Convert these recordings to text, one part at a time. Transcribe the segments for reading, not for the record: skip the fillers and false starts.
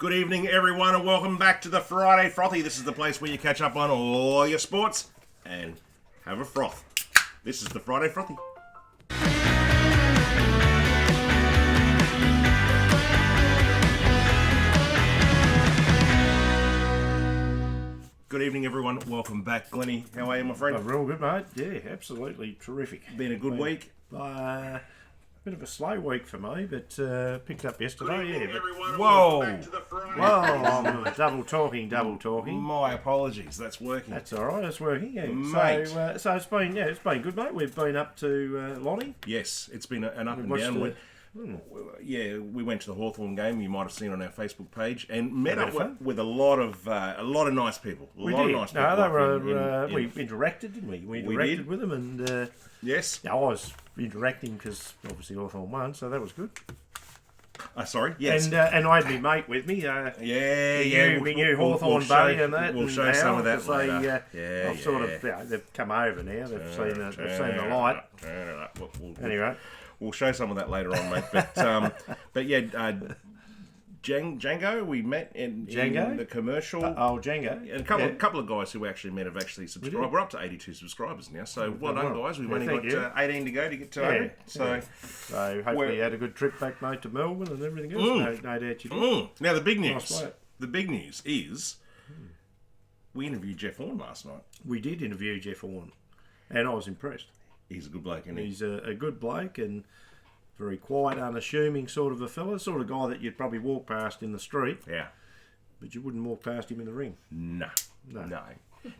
Good evening, everyone, and welcome back to the Friday Frothy. This is the place where you catch up on all your sports and have a froth. This is the Friday Frothy. Good evening, everyone. Welcome back. Glennie, how are you, my friend? Oh, real good, mate. Yeah, absolutely terrific. Been a good week? Bit of a slow week for me, but picked up yesterday. Yeah. Whoa! I'm double talking. My apologies. That's working. That's all right. It's working. Yeah. Mate. So it's been good, mate. We've been up to Lonnie. Yes, it's been an up and down week. Yeah, we went to the Hawthorn game. You might have seen on our Facebook page, and met up with a lot of nice people. We interacted, didn't we? We interacted with them, and yes, I was interacting because obviously Hawthorn won, so that was good. Sorry, yes, and I had my mate with me. We knew Hawthorn buddy, and that. We'll show some of that later. I've sort of they've come over now. They've seen the light. Anyway. We'll show some of that later on, mate. But yeah, Django, we met in the commercial. Django. And a couple of guys who we actually met have actually subscribed. We're up to 82 subscribers now, so well done, guys. We've only got 18 to go to get to 100. So hopefully you had a good trip back, mate, to Melbourne and everything else. No doubt you did. Now the big news. The big news is we interviewed Jeff Horn last night. We did interview Jeff Horn, and I was impressed. He's a good bloke, isn't he? He's a good bloke and very quiet, unassuming sort of a fella. Sort of guy that you'd probably walk past in the street. Yeah. But you wouldn't walk past him in the ring. No.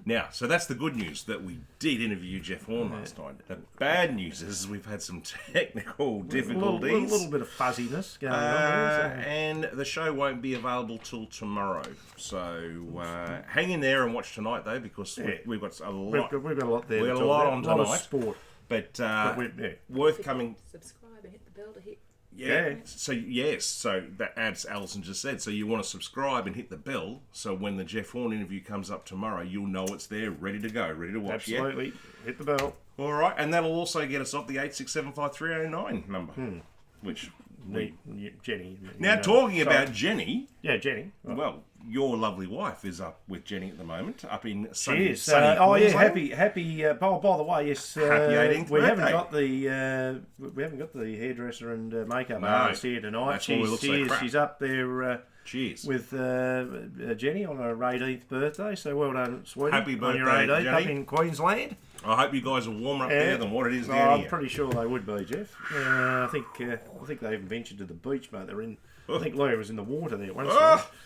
Now, so that's the good news, that we did interview Jeff Horn last night. The bad news is we've had some technical difficulties. A little bit of fuzziness going on there. And the show won't be available till tomorrow. So hang in there and watch tonight, though, because we've got a lot. We've got a lot there. We've got a lot on tonight. A lot of sport. But worth coming. Subscribe and hit the bell to hit. Yeah. So that adds Alison just said. So you want to subscribe and hit the bell. So when the Jeff Horn interview comes up tomorrow, you'll know it's there, ready to go, ready to watch. Absolutely. Yeah? Hit the bell. All right, and that'll also get us off the 8675309 number, which Jenny. Now talking about Jenny. Yeah, Jenny. Right. Well, your lovely wife is up with Jenny at the moment, up in sunny Queensland. Happy. By the way, yes. Happy 18th birthday. We haven't got the hairdresser and makeup artist here tonight. She's up there. Cheers. With Jenny on her 18th birthday. So well done, sweetie. Happy birthday, on your 18th, Jenny. up in Queensland. I hope you guys are warmer up there than what it is down here. I'm pretty sure they would be, Jeff. I think they even ventured to the beach, mate. They're in. I think Leah was in the water there once.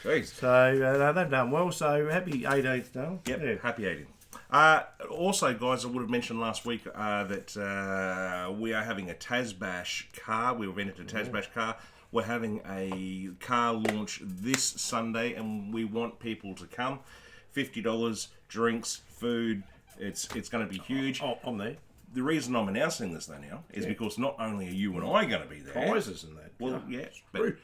Jeez. So they've done well. So happy 18th, Dale. Yep. Yeah. Happy 18th. Also, guys, I would have mentioned last week that we are having a Tasbash car. We rented a Tasbash car. We're having a car launch this Sunday, and we want people to come. $50, drinks, food. It's going to be huge. Oh, I'm there. The reason I'm announcing this though now is because not only are you and I going to be there. Prizes and that. Well, yeah. But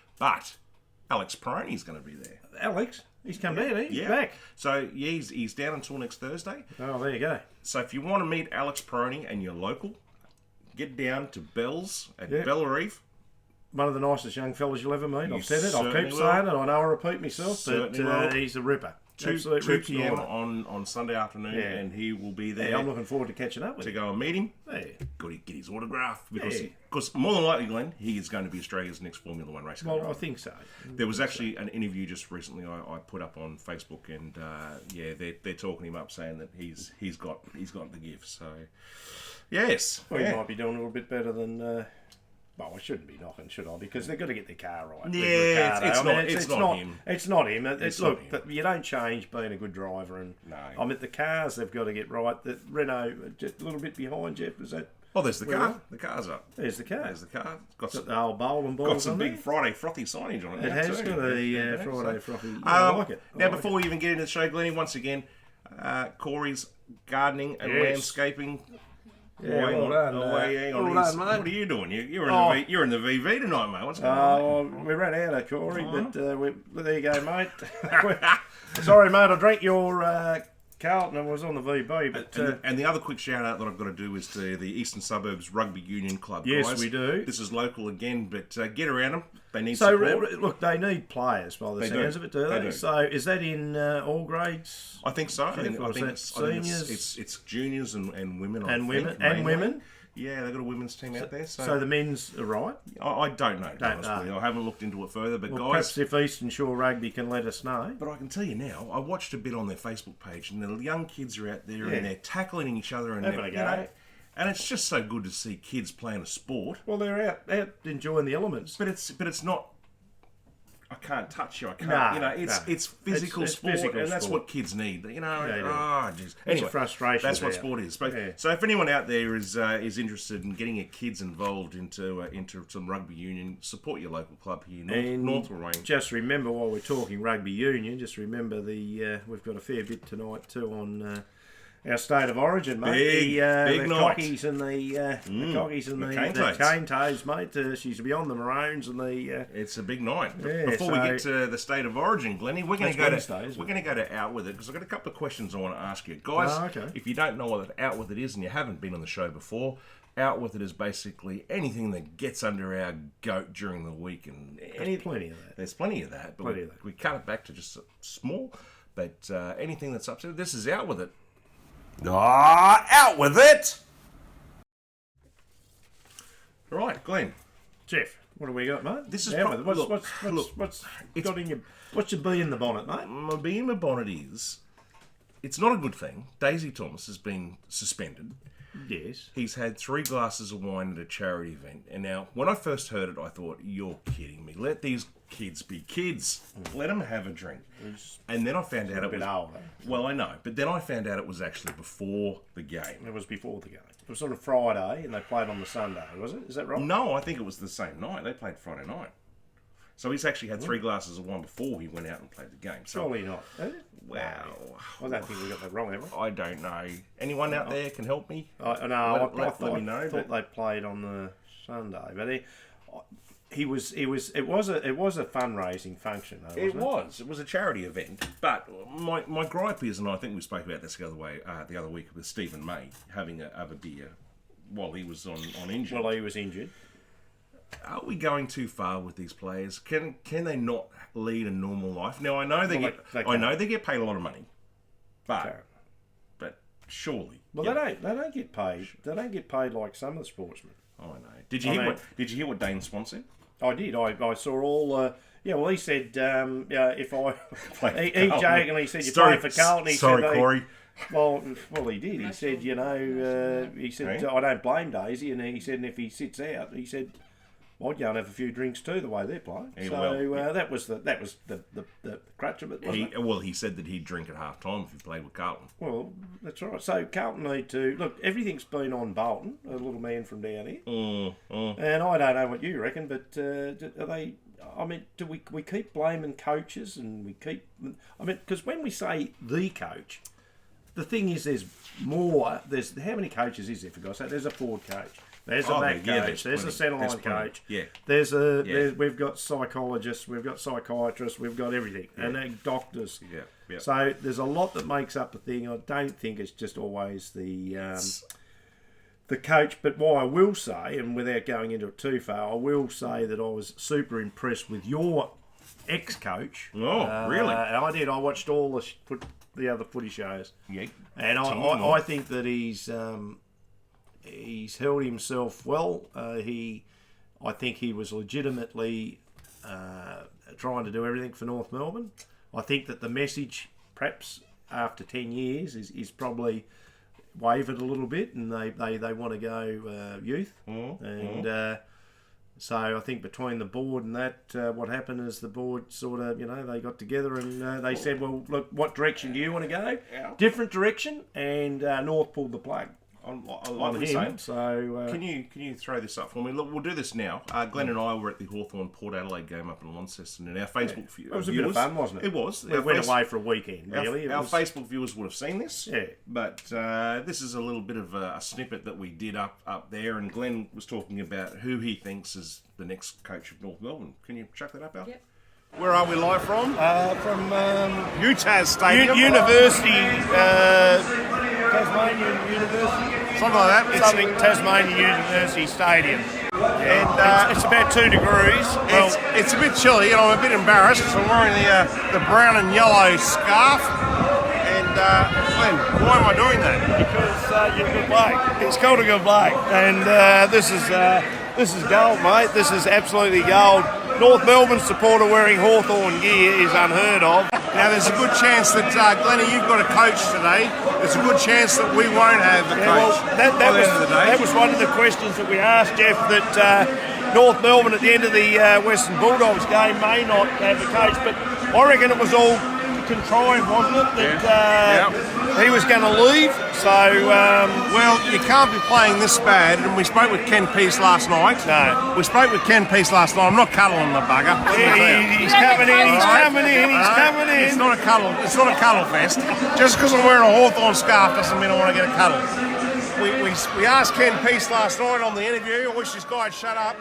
Alex Peroni's going to be there. Alex? He's come down, he's back. So, he's down until next Thursday. Oh, there you go. So, if you want to meet Alex Peroni and you're local, get down to Bell's at Bella Reef. One of the nicest young fellas you'll ever meet. I've said it, I'll keep saying it, I know I repeat myself, but he's a ripper. 2 p.m. on Sunday afternoon, and he will be there. Yeah, I'm looking forward to catching up with him. To go and meet him. Yeah. Got to get his autograph. Because more than likely, Glenn, he is going to be Australia's next Formula 1 race car. Well, I think so. There was actually an interview just recently I put up on Facebook, and they're talking him up, saying that he's got the gift. So, yes. Well, he might be doing a little bit better than... Well, I shouldn't be knocking, should I? Because they've got to get their car right. Yeah, it's not him. It's not him. Look, you don't change being a good driver. And no. I mean, the cars they've got to get right. The Renault, just a little bit behind, Jeff. Is that? Oh, there's the car. The car's up. There's the car. There's the car. Got the old bowl and balls. Got some big Friday Frothy signage on it. It has got a Friday Frothy. I like it. Now, before we even get into the show, Glennie, once again, Corey's gardening and landscaping. Yeah, well done. Mate. What are you doing? You're in the VV tonight, mate. What's going on? We ran out of Corey, but there you go, mate. Sorry, mate. I drank your Carlton was on the VB, but and the other quick shout out that I've got to do is to the Eastern Suburbs Rugby Union Club. Yes, guys. we do. This is local again, but get around them. They need so support. Look, they need players by the sounds of it, do they? They do. So is that in all grades? I think so. I think seniors, it's juniors and women. Women. Yeah, they've got a women's team out there. So the men's are right? I don't know. I haven't looked into it further, but guys... Perhaps if Eastern Shore Rugby can let us know. But I can tell you now, I watched a bit on their Facebook page, and the young kids are out there, and they're tackling each other, and having a go. And it's just so good to see kids playing a sport. Well, they're out enjoying the elements. But it's not... I can't touch you. I can't. It's physical sport, and that's what kids need. Anyway, it's a frustration. That's what sport is. But, so if anyone out there is interested in getting your kids involved into some rugby union, support your local club here, North Lorraine. Just remember, while we're talking rugby union, just remember we've got a fair bit tonight too on. Our state of origin, mate. Big the cockies and the cane toes, mate. She's beyond the Maroons and the. It's a big night. Before we get to the state of origin, Glennie, we're going to go to Out With It because I've got a couple of questions I want to ask you, guys. If you don't know what Out With It is and you haven't been on the show before, Out With It is basically anything that gets under our goat during the week, and there's plenty of that. There's plenty of that, but we cut it back to just small. But anything that's upset, this is Out With It. Out with it! Right, Glenn. Jeff, what have we got, mate? This is what's got in your... What's your bee in the bonnet, mate? My bee in the bonnet is... It's not a good thing. Daisy Thomas has been suspended. Yes. He's had 3 glasses of wine at a charity event. And now, when I first heard it, I thought, you're kidding me. Let these kids be kids. Let them have a drink. And then I found out it was... older. Well, I know. But then I found out it was actually before the game. It was before the game. It was on a Friday and they played on the Sunday, was it? Is that right? No, I think it was the same night. They played Friday night. So he's actually had 3 glasses of wine before he went out and played the game. So, surely not. Wow. I don't think we got that wrong, have we? I don't know. Anyone out there can help me? I thought they played on the Sunday, but it was a fundraising function, though, wasn't It was a charity event. But my gripe is, and I think we spoke about this the other week with Stephen May having a beer while he was on injured. Well, he was injured. Are we going too far with these players? Can they not lead a normal life? Now I know they get paid a lot of money, but surely. Well, they don't get paid. They don't get paid like some of the sportsmen. Oh, I know. Did you hear what Dane Swan said? I did. I saw all. Well, he said if I he jokingly said you play for Carlton. Corey. Well, he did. He said, I don't blame Daisy, and he said, and if he sits out, he said, I'd go and have a few drinks too, the way they're playing. That was the crutch of it, wasn't it? He said that he'd drink at half time if he played with Carlton. Well, that's right. So Carlton need to look. Everything's been on Bolton, a little man from down here, and I don't know what you reckon, but are they? I mean, do we keep blaming coaches, and we keep? I mean, because when we say the coach, the thing is, there's more. There's how many coaches is there? For God's sake, there's a forward coach. There's a back coach. There's a centreline coach. Yeah. We've got psychologists. We've got psychiatrists. We've got everything, and doctors. Yeah. So there's a lot that makes up the thing. I don't think it's just always the coach. But what I will say, and without going into it too far, I will say that I was super impressed with your ex-coach. Oh, really? And I did. I watched all the other footy shows. Yeah. And I think that he's held himself well. I think he was legitimately trying to do everything for North Melbourne. I think that the message, perhaps after 10 years, is probably wavered a little bit, and they want to go youth. So I think between the board and that, what happened is the board sort of, they got together and they said, well, look, what direction do you want to go? Yeah. Different direction, and North pulled the plug. on him. So can you throw this up for me? Look, we'll do this now. Glenn and I were at the Hawthorn Port Adelaide game up in Launceston, and our Facebook viewers... It was a bit of fun, wasn't it? It was. We went away for a weekend, really. Our Facebook viewers would have seen this. Yeah. But this is a little bit of a snippet that we did up there, and Glenn was talking about who he thinks is the next coach of North Melbourne. Can you chuck that up, Al? Yep. Where are we live from? From UTAS Stadium. University, Tasmanian University. Something like that. Something Tasmanian University Stadium. And it's about 2 degrees. Well, It's a bit chilly, and I'm a bit embarrassed because I'm wearing the brown and yellow scarf. And Glenn, why am I doing that? because you're a good bloke. It's called a good bloke. And this is gold, mate. This is absolutely gold. North Melbourne supporter wearing Hawthorn gear is unheard of. Now, there's a good chance that, Glennie, you've got a coach today. There's a good chance that we won't have the coach that by the end of the day. that was one of the questions that we asked, Jeff, that North Melbourne at the end of the Western Bulldogs game may not have the coach, but I reckon it was all contrived, wasn't it, that he was going to leave. So, Well, you can't be playing this bad, and we spoke with Ken Peace last night. No. We spoke with Ken Peace last night. I'm not cuddling the bugger. he's coming in, he's coming in, he's coming in. It's not a cuddle. It's not a cuddle fest. Just because I'm wearing a Hawthorn scarf doesn't mean I want to get a cuddle. We asked Ken Peace last night on the interview. I wish this guy had shut up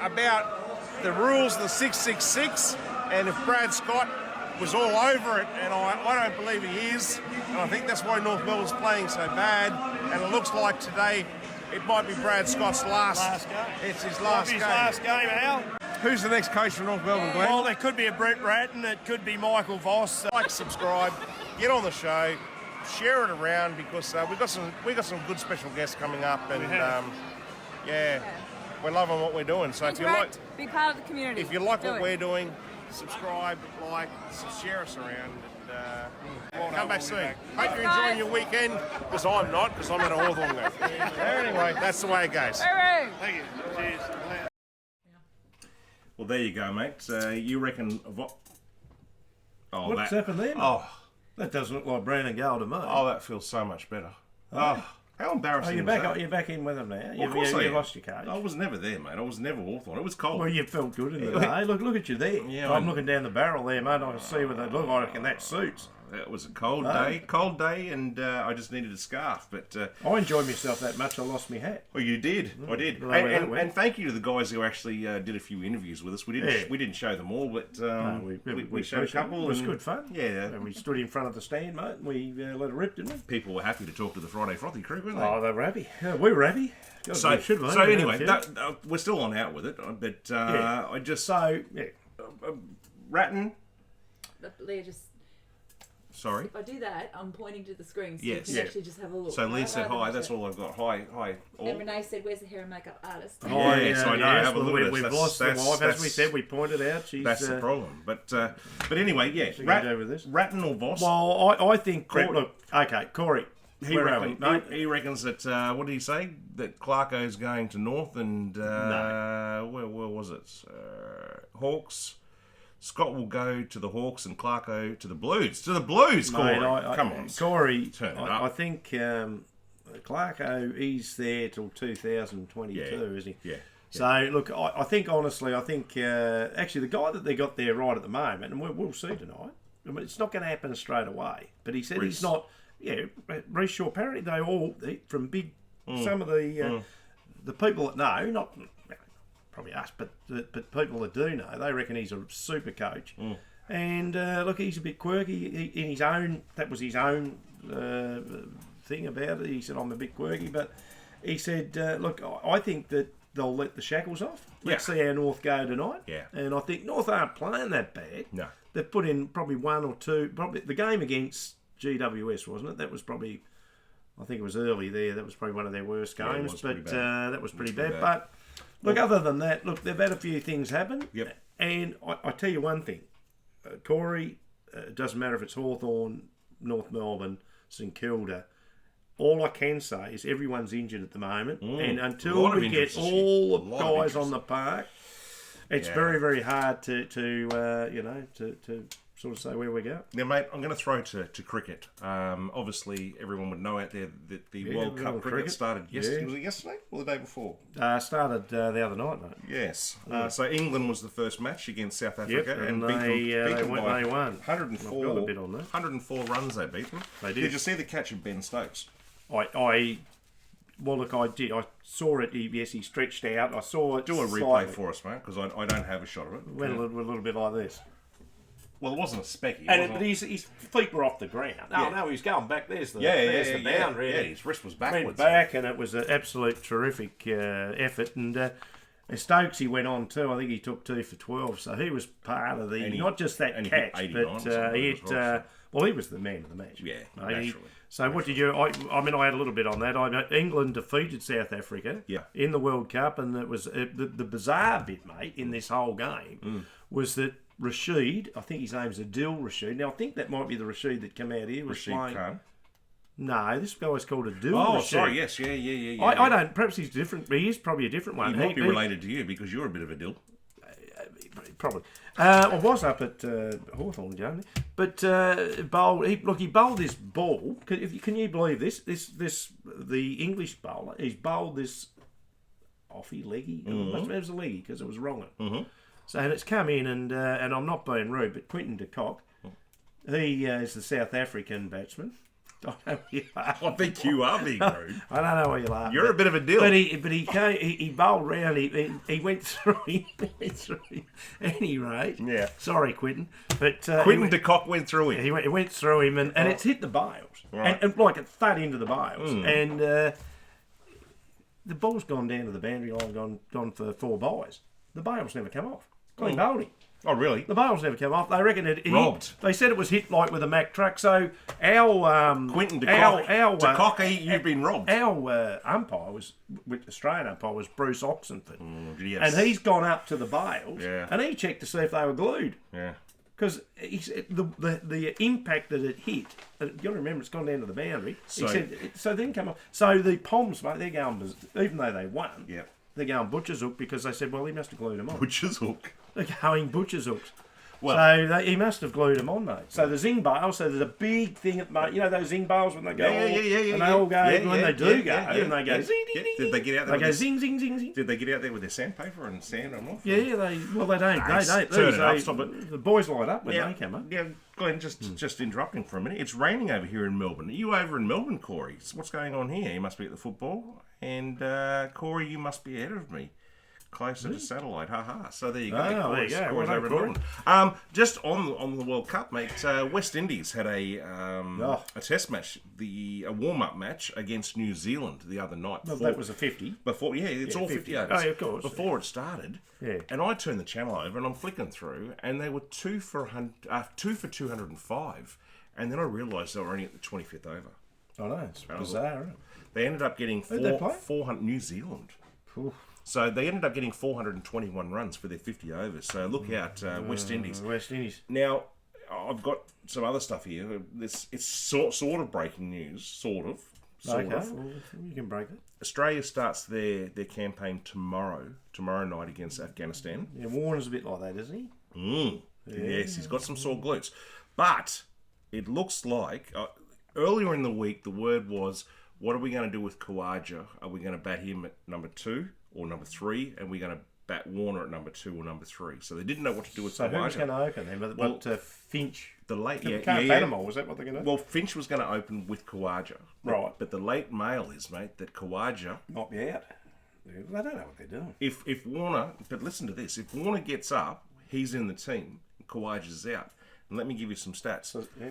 about the rules of the 666 and if Brad Scott was all over it, and I don't believe he is, and I think that's why North Melbourne's playing so bad, and it looks like today it might be Brad Scott's last game. It's his last game. Last game, Al. Who's the next coach for North Melbourne, Glenn? Well, there could be a Brett Ratton, it could be Michael Voss. Like, subscribe, get on the show, share it around, because we got some good special guests coming up, and we're loving what we're doing. So if you like, be part of the community. if you like Do what it. we're doing, subscribe, like, share us around, and come back soon. Hope you're enjoying your weekend, because I'm not, because I'm at a Hawthorn game. Anyway, that's the way it goes. Hooray! Thank you. Cheers. Well, there you go, mate. You reckon? Oh, What's happened there, mate? Oh, That doesn't look like brown and gold to me. that feels so much better. Oh, how embarrassing! you're was back. that? You're back in with them now. Well, of course I you am. lost your coach. I was never there, mate. I was never Hawthorn. It was cold. Well, you felt good in the day. Look at you there. Yeah, I'm looking down the barrel there, mate. I can see what they look like, and that suits. It was a cold day, and I just needed a scarf. But I enjoyed myself that much. I lost my hat. well, you did. I did. Well, that went. And thank you to the guys who actually did a few interviews with us. We didn't show them all, but we showed a couple. It was and good fun. Yeah. And we stood in front of the stand, mate. And we let it rip, didn't we? People were happy to talk to the Friday Frothy crew, weren't they? Oh, they were happy. We were happy. God, So, we should have. so anyway, we're still on out with it. But I just So, yeah. Ratton. But Leah just, Sorry. if I do that, I'm pointing to the screen so Yes. you can Yeah. actually just have a look. So Lee right? said Rather hi. than That's to- all I've got. Hi. All. And Renee said, "Where's the hair and makeup artist?" Yes, I know. Have a well, look at it. We've That's- lost the that's- wife, as we that's- said. We pointed out. She's, That's the problem. But anyway, yeah. you gonna do with this? Ratton or Voss? Well, I think. Corey- Look, okay, Corey. Where are we? No, he reckons that, what did he say? That Clarko's going to North and, where was it? Hawks. Scott will go to the Hawks and Clarko to the Blues. To the Blues, Corey. mate, Come on. Corey. Turn it I up. think Clarko, he's there till 2022, isn't he? Yeah. So, look, I think, honestly, actually, the guy that they got there right at the moment, and we'll see tonight, I mean, it's not going to happen straight away, but he said he's not, Reece Shaw, apparently from big, some of the people that know, not probably us, but people that do know, they reckon he's a super coach. And, look, he's a bit quirky in his own, that was his own thing about it. He said, I'm a bit quirky, but he said, look, I think that they'll let the shackles off. Let's see how North go tonight. Yeah. And I think North aren't playing that bad. No. They've put in probably one or two. Probably the game against GWS, wasn't it? That was probably, I think it was early there. That was probably one of their worst Yeah, it games. was pretty But bad. that was pretty pretty bad. bad. But look, other than that, look, they've had a few things happen. Yep. And I tell you one thing, Corey, it doesn't matter if it's Hawthorn, North Melbourne, St Kilda. All I can say is everyone's injured at the moment, and A until lot of we injuries get this year. all A the lot of guys injuries. on the park, it's very, very hard to sort of say where we go. Now, mate, I'm going to throw to cricket. Obviously, everyone would know out there that the World Cup World cricket cricket. started yesterday. Yeah. Was it yesterday or the day before? Started the other night, mate. Yes. So England was the first match against South Africa, and beat they them by won. 104. I've got a bit on that. 104 runs they beat them. They did. Did you see the catch of Ben Stokes? I Well, look, I did. I saw it. Yes, he stretched out. I saw it. Do a replay slightly. for us, mate, because I don't have a shot of it. Went a little bit like this. Well, it wasn't a specky. But his feet were off the ground. Yeah. No, he was going back. There's the the boundary. Yeah, his wrist was Went backwards. back, and it was an absolute terrific effort. And Stokes, he went on too. I think he took 2 for 12, so he was part of the not just that catch, but he hit. Well, he was the man of the match. Yeah, naturally. So naturally. what did you? I mean, I had a little bit on that. England defeated South Africa in the World Cup, and it was the bizarre bit, mate, in this whole game was that Rashid, I think his name's Adil Rashid. Now I think that might be the Rashid that came out here. Was Rashid playing. Khan. No, this guy's called Adil. Oh, Rashid. sorry, yes, yeah. I don't. Perhaps he's different. He is probably a different one. He might be related to you because you're a bit of a dill. Probably. I was up at Hawthorn, Johnny, but bowled. He bowled this ball. Can you believe this? The English bowler. He's bowled this offie leggy. It was a leggy because it was wrong. So and it's come in and I'm not being rude, but Quinton de Kock, he is the South African batsman. I know where you laugh. I think you are being rude. I don't know why you laugh. You're a bit of a dill. But he came, he bowled round. He went through. He went through. Anyway, Yeah. Sorry, Quinton. But Quinton de Kock went through him. He went through him, and it's hit the bails, Right. and like it thud into the bails, and the ball's gone down to the boundary line, gone for 4 byes. The bails never come off. Clean bowled him. Oh, really? The bails never come off. They reckon it Robbed. They said it was hit like with a Mack truck. So our Quinton de Kock. De Kock, you've been robbed. Our umpire Australian umpire was Bruce Oxenford, Yes. and he's gone up to the bails, Yeah. and he checked to see if they were glued. Yeah. Because the impact that it hit, you got to remember it's gone down to the boundary. So- He said, so then come up. So the Poms, mate, they're going, even though they won, Yeah. they're going butcher's hook because they said, well, he must have glued them on. Butcher's hook. They're going butcher's hooks. Well- So he must have glued them on, mate. So the zing bale, so there's a big thing at the moment. You know those zing bales when they go, Yeah. and they all go, when they do go, yeah, and they go, yeah. zing, Yeah. ding, ding, Did they get out there They with go their- zing, zing, zing, zing. Did they get out there with their sandpaper and sand them off? Yeah, they don't. They don't. turn it These, up, stop it. The boys line up when they come up. Yeah, Glenn, just interrupting for a minute. It's raining over here in Melbourne. Are you over in Melbourne, Corey? So what's going on here? You must be at the football. And Corey, you must be ahead of me. Closer to satellite, haha. So there you go. Oh, there you Corey's go. Well done, over in Corey. Melbourne. Just on the World Cup, mate. West Indies had a test match, a warm-up match against New Zealand the other night. Well, that was a 50. Before, it's all 50 overs. Oh, yeah, of course. Before it started, Yeah. and I turned the channel over and I'm flicking through, and they were 2 for 205, and then I realised they were only at the 25th over. I know, it's bizarre, isn't it? They ended up getting Who'd they play? 400 New Zealand. Oof. So they ended up getting 421 runs for their 50 overs. So look out, West Indies. West Indies. Now, I've got some other stuff here. It's sort of breaking news, sort of. Okay, well, you can break it. Australia starts their campaign tomorrow night against Afghanistan. Yeah, Warner's a bit like that, isn't he? Yes, he's got some sore glutes. But it looks like, earlier in the week, the word was, what are we going to do with Khawaja? Are we going to bat him at number 2 or number 3? And we're going to bat Warner at number 2 or number 3. So they didn't know what to do with So Khawaja. who's going to open them? But Finch. The late, Can't bat them all, is that what they're going to do? Well, Finch was going to open with Khawaja. Right. But the late mail is, mate, that Khawaja, Might be out. They don't know what they're doing. if Warner, but listen to this, if Warner gets up, he's in the team, Khawaja's out. And let me give you some stats. So, yeah.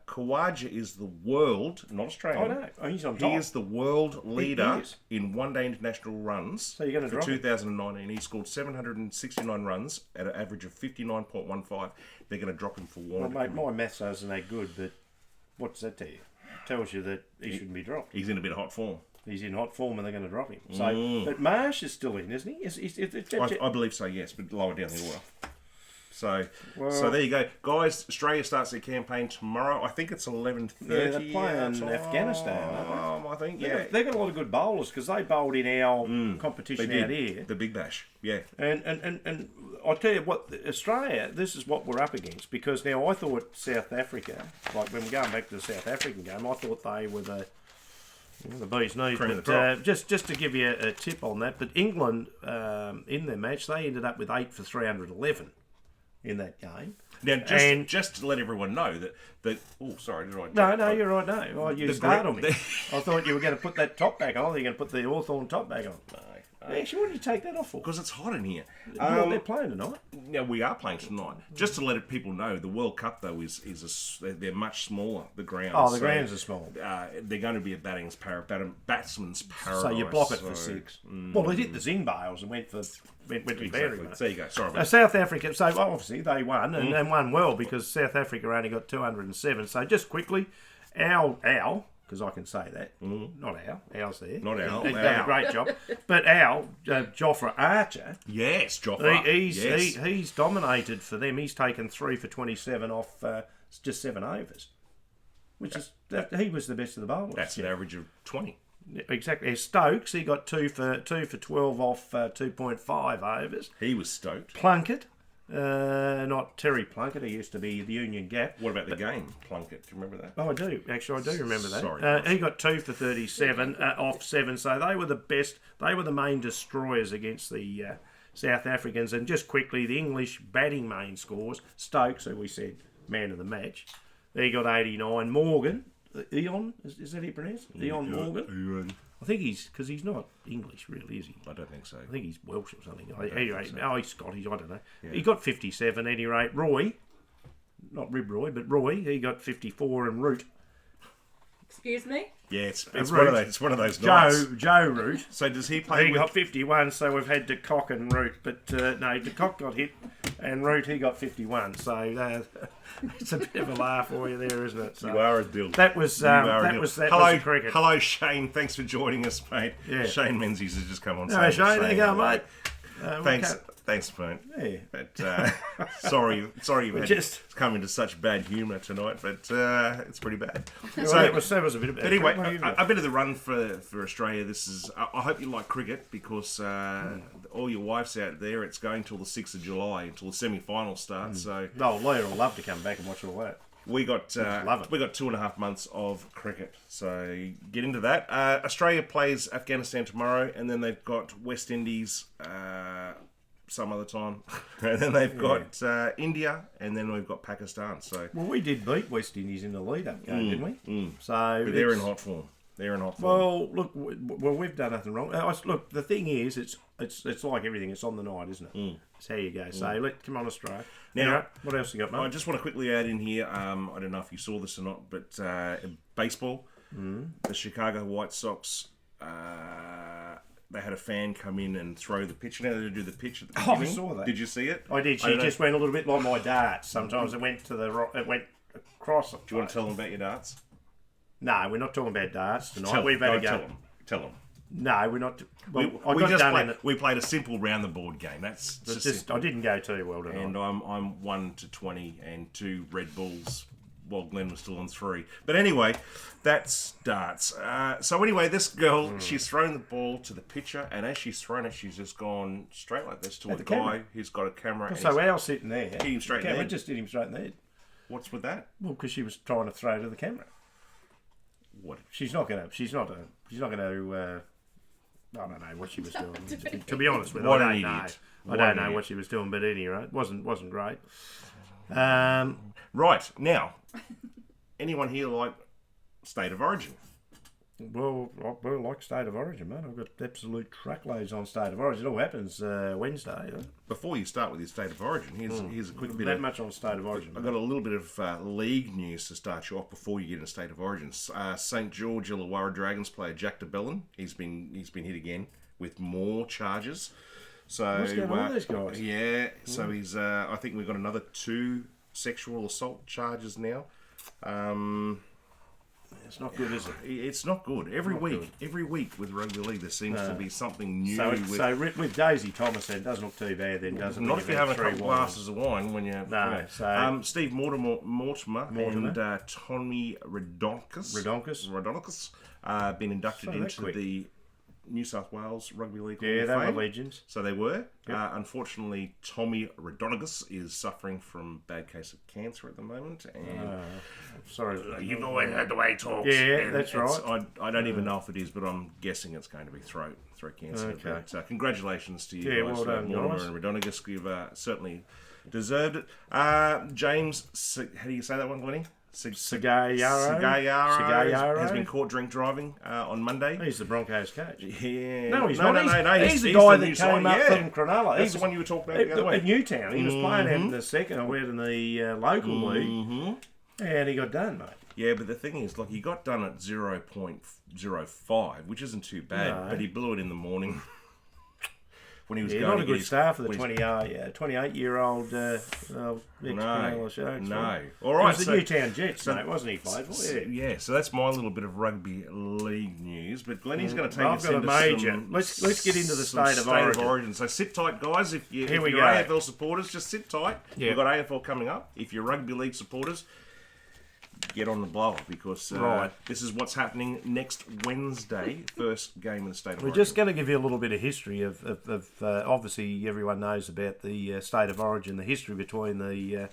Khawaja is the world, not Australian. I know. Oh, he's on top. He is the world leader is. in one-day international runs So you're gonna for drop him? 2019. He scored 769 runs at an average of 59.15. They're going to drop him for Warner. Well, mate, my maths isn't that good, but what does that tell you? Tells you that he shouldn't be dropped. He's in a bit of hot form. He's in hot form and they're going to drop him. So, but Marsh is still in, isn't he? I believe so, yes, but lower down the order. So there you go, guys. Australia starts their campaign tomorrow. I think it's 11:30. Yeah, they're playing Afghanistan, aren't I think They've got a lot of good bowlers because they bowled in our competition out here. The Big Bash, yeah. And I'll tell you what, Australia, this is what we're up against because now I thought South Africa, like when we're going back to the South African game, I thought they were the bee's knees. Cream of But the crop. just to give you a tip on that, but England in their match, they ended up with 8 for 311. in that game. Now, And- just to let everyone know that oh, sorry, did I? No, you're right. No, well, you The startled gra- me. I thought you were going to put that top back on. I thought you were going to put the Hawthorn top back on. Actually, what did you take that off for? Because it's hot in here. Well, they're playing tonight. Yeah, we are playing tonight. Just to let people know, the World Cup though they're much smaller. The grounds. Oh, the grounds are small. They're going to be a batsman's paradise. So you block it for 6. Well, they hit the zing bales and went to the Exactly. bearing. There you go. Sorry. About South Africa, so obviously they won and won well because South Africa only got 207. So just quickly, Al, because I can say that, not Al's there. Not Al, He's done Al. a great job. But Al, Jofra Archer, Yes, Joffre. he's dominated for them. He's taken 3 for 27 off just 7 overs, which is he was the best of the bowlers. That's an average of 20. Exactly. Stokes, he got 2 for 12 off 2.5 overs. He was stoked. Plunkett, not Terry Plunkett, he used to be the Union Gap. What about the game, Plunkett? Do you remember that? Oh, I do. Actually, I do remember that. Sorry. He got 2 for 37 off 7, so they were the best. They were the main destroyers against the South Africans. And just quickly, the English batting main scores. Stokes, who we said man of the match, he got 89. Morgan, Eon, is that how you pronounce it? Eon Morgan? I think because he's not English, really, is he? I don't think so. I think he's Welsh or something. Anyway, he's Scottish, I don't know. Yeah. He got 57 at any rate. Roy, not Rib Roy, but Roy, he got 54 and Root. Excuse me? Yeah, it's Root. one of those nights. Joe Root. So does he play He with... got 51, so we've had De Kock and Root. But no, De Kock got hit and Root, he got 51. So it's a bit of a laugh for you there, isn't it? So You are a dill. that was Hello, cricket. hello, Shane. Thanks for joining us, mate. Yeah. Shane Menzies has just come on. No, Shane, there you go, mate. Thanks, mate. Yeah. But sorry, you've had just- to come into such bad humour tonight, but it's pretty bad. Well, So, that was a bit of but anyway, a bit of the run for Australia. This is. I hope you like cricket because all your wives out there, it's going till the 6th of July until the semi-final starts. So No, Leah will love to come back and watch all that. we got love it. 2.5 months of cricket. So get into that. Australia plays Afghanistan tomorrow, and then they've got West Indies some other time, and then they've got India, and then we've got Pakistan. So Well, we did beat West Indies in the lead-up game, didn't we? So but they're in hot form. Well, look, we've done nothing wrong. Look, the thing is, it's like everything. It's on the night, isn't it? It's how you go. So come on, Australia. Now, what else you got, mate? I just want to quickly add in here. I don't know if you saw this or not, but baseball, the Chicago White Sox. They had a fan come in and throw the pitch. You know, they do the pitch at the I beginning. saw that. Did you see it? I did. She just went a little bit like my darts. Sometimes it went across. Do you want to tell them about your darts? No, we're not talking about darts tonight. We've had a go. Tell them. No, we're not. Well, We played a simple round the board game. That's just I didn't go too well tonight. and I'm 1 to 20 and 2 Red Bulls while Glenn was still on 3. But anyway, that's darts. So anyway, this girl, she's thrown the ball to the pitcher, and as she's thrown it, she's just gone straight like this to a guy camera. who's got a camera. And So Al's sitting there. Hit him straight in the We head. just hit him straight in the head. What's with that? Well, because she was trying to throw to the camera. What? She's not going to. I don't know what she was doing. To be honest with you, What I an don't know. idiot. I don't know what she was doing, but anyway, it wasn't great. Right now, anyone here like State of Origin? Well, I like State of Origin, man. I've got absolute truckloads on State of Origin. It all happens Wednesday. Before you start with your State of Origin, here's a quick bit That of. much on State of Origin. I've got a little bit of league news to start you off before you get into State of Origin. St George Illawarra Dragons player Jack DeBellin. He's been hit again with more charges. So What's going on with those guys? Yeah. So he's. I think we've got another 2 sexual assault charges now. It's not good, is it? It's not good. Every week with rugby league, there seems to be something new. So with Daisy Thomas, it doesn't look too bad then, does it? Not if you're having a couple glasses of wine when you're... No, so... Steve Mortimer and Tommy Redonkus been inducted into the New South Wales Rugby League. Yeah, Hall of they were Fame. legends. So they were. Unfortunately, Tommy Rodonigus is suffering from a bad case of cancer at the moment. And Sorry. you've always heard the way he talks. Yeah, and that's right. I don't even know if it is, but I'm guessing it's going to be throat cancer. Okay. But congratulations to you Yeah, guys, well done, Mortimer guys. and Rodonigus. You've certainly deserved it. James, how do you say that one, Glennie? Sagayaro has been caught drink driving on Monday. He's the Broncos coach. Yeah. No, he's no, not. No, He's the the guy new that side, came up from Cronulla. That's the one you were talking about the other At way. Newtown. He was playing out in the second or in the local league. And he got done, mate. Yeah, but the thing is, like, he got done at 0.05, which isn't too bad, No. but he blew it in the morning when he was Yeah, going not to a get good his- start for the when he's- 28-year-old ex-Cronulla show. No. All He right, was the Newtown Jets, mate, wasn't he, played for? Yeah, so that's my little bit of rugby league news. But Glennie's going to take I've us got a into major. some... Let's get into the some state of origin. So sit tight, guys. If you're we go. AFL supporters, just sit tight. Yeah. We've got AFL coming up. If you're rugby league supporters, get on the blower because Right. this is what's happening next Wednesday, first game in the state of We're origin. just going to give you a little bit of history of obviously everyone knows about the state of origin, the history between the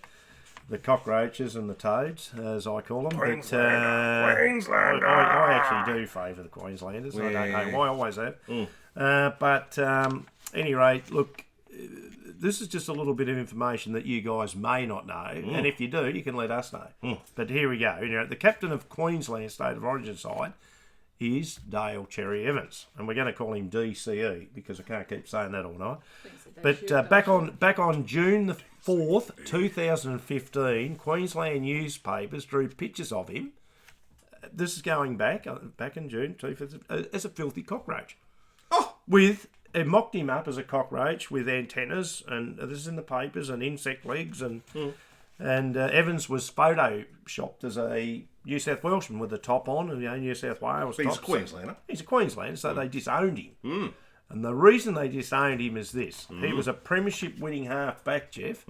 cockroaches and the toads, as I call them. Queenslander. I actually do favour the Queenslanders. I don't know why, I always have. But any rate, look, this is just a little bit of information that you guys may not know, and if you do, you can let us know. But here we go. The captain of Queensland State of Origin side is Dale Cherry Evans, and we're going to call him DCE because I can't keep saying that all night. But back on June the 4th, 2015, Queensland newspapers drew pictures of him. This is going back in June, as a filthy cockroach. It mocked him up as a cockroach with antennas, and this is in the papers, and insect legs, and Evans was photoshopped as a New South Welshman with the top on, New South Wales. He's a top. Queenslander. He's a Queenslander, so they disowned him. And the reason they disowned him is this: he was a premiership-winning half-back, Jeff,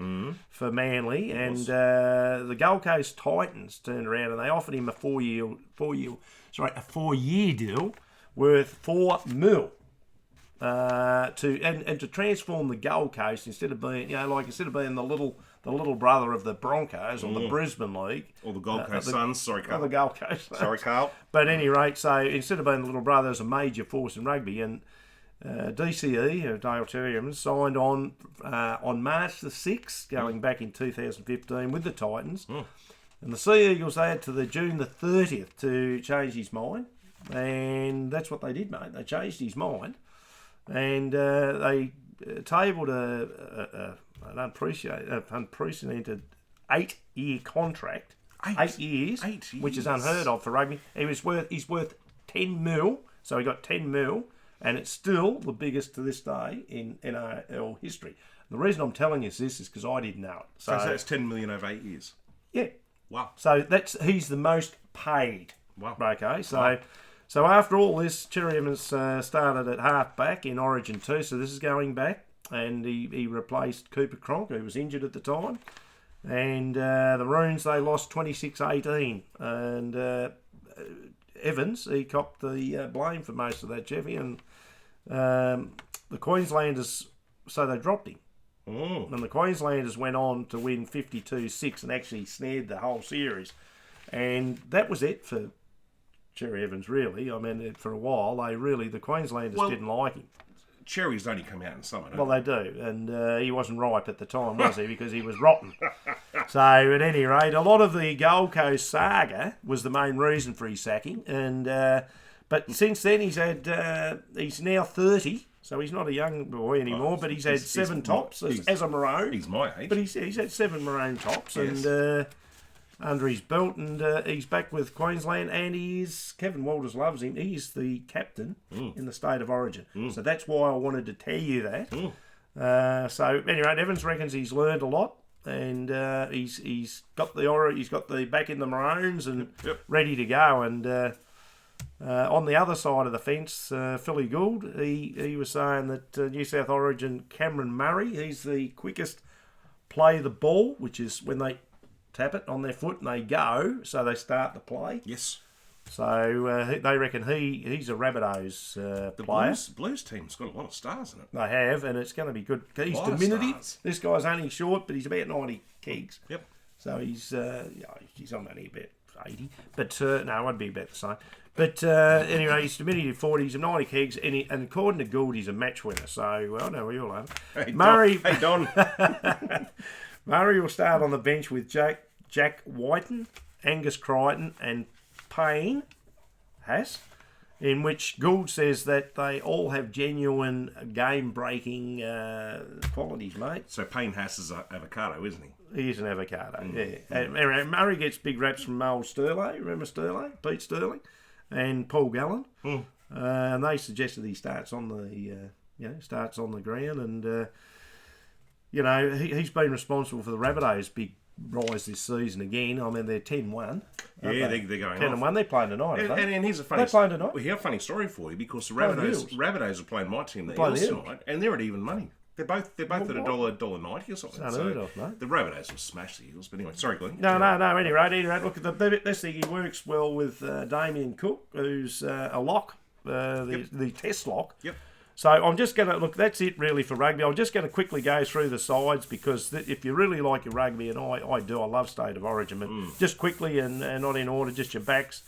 for Manly, and the Gold Coast Titans turned around and they offered him a four-year deal worth $4 million. To transform the Gold Coast instead of being the little brother of the Broncos or the Brisbane League Or the Gold Coast Suns. Sorry, or Carl. the Gold Coast. Sorry, Carl. But at any rate, so instead of being the little brother, there's a major force in rugby, and DCE, Dale Cherry Evans, signed on March the 6th, going back in 2015 with the Titans, and the Sea Eagles they had to the June the 30th to change his mind, and that's what they did, mate. They changed his mind. And they tabled an unprecedented 8-year contract. 8 years, 8 years, which is unheard of for rugby. He's worth 10 mil, so he got 10 mil, and it's still the biggest to this day in NRL history. The reason I'm telling you this is because I didn't know it. So that's $10 million over 8 years. Yeah. Wow. So he's the most paid. Wow. Okay, so after all this, Cherry Evans started at half-back in Origin 2, so this is going back, and he replaced Cooper Cronk, who was injured at the time, and the Maroons, they lost 26-18, and Evans, he copped the blame for most of that, Jeffy, and the Queenslanders, so they dropped him. And the Queenslanders went on to win 52-6 and actually snared the whole series, and that was it for Cherry Evans, really. I mean, for a while, the Queenslanders didn't like him. Cherries only come out in summer, don't Well, they do, and he wasn't ripe at the time, was he? Because he was rotten. So, at any rate, a lot of the Gold Coast saga was the main reason for his sacking, and but since then he's now 30, so he's not a young boy anymore. But he's had seven tops as a Maroon. He's my age. But he's had 7 Maroon tops, Yes. and under his belt, and he's back with Queensland, and Kevin Walters loves him. He's the captain in the State of Origin. So that's why I wanted to tell you that. So anyway, Evans reckons he's learned a lot, and he's got the back in the Maroons and ready to go. And on the other side of the fence, Philly Gould, he was saying that New South Origin Cameron Murray, he's the quickest play the ball, which is when they tap it on their foot and they go, so they start the play. Yes. So they reckon he's a Rabbitohs The player. Blues team's got a lot of stars in it. They have, and it's going to be good. He's Lot of diminutive. stars. This guy's only short, but he's about 90 kegs. Yep. So he's only about 80. But no, I'd be about the same. But anyway, he's diminutive 40. He's 90 kegs, and according to Gould, he's a match winner. So, well, no, we all have. Hey, Murray, Don. Murray will start on the bench with Jack Whiten, Angus Crichton, and Payne Haas, in which Gould says that they all have genuine game-breaking qualities, mate. So Payne Haas is an avocado, isn't he? He is an avocado, yeah. And Murray gets big raps from old Sterling, remember Sterling? Pete Sterling, and Paul Gallen. And they suggested he starts on the ground, and he's been responsible for the Rabbitohs' big rise this season again. I mean, they're 10-1. Yeah, they're going 10-1. They're playing tonight, aren't they? And here's a funny. They're playing tonight. Well, here's a funny story for you because the Playing the Eels. Rabbitohs are playing my team, the Playing Eels the Eels. tonight, and they're at even money. They're both at $1.90 or something. It's unheard of, mate. The Rabbitohs will smash the Eels. But anyway, sorry, Glenn. No. Anyway, look, this thing, he works well with Damien Cook, who's a lock, the test lock. Yep. So I'm just going to, look, that's it really for rugby. I'm just going to quickly go through the sides because if you really like your rugby, and I do, I love State of Origin, but just quickly and not in order, just your backs.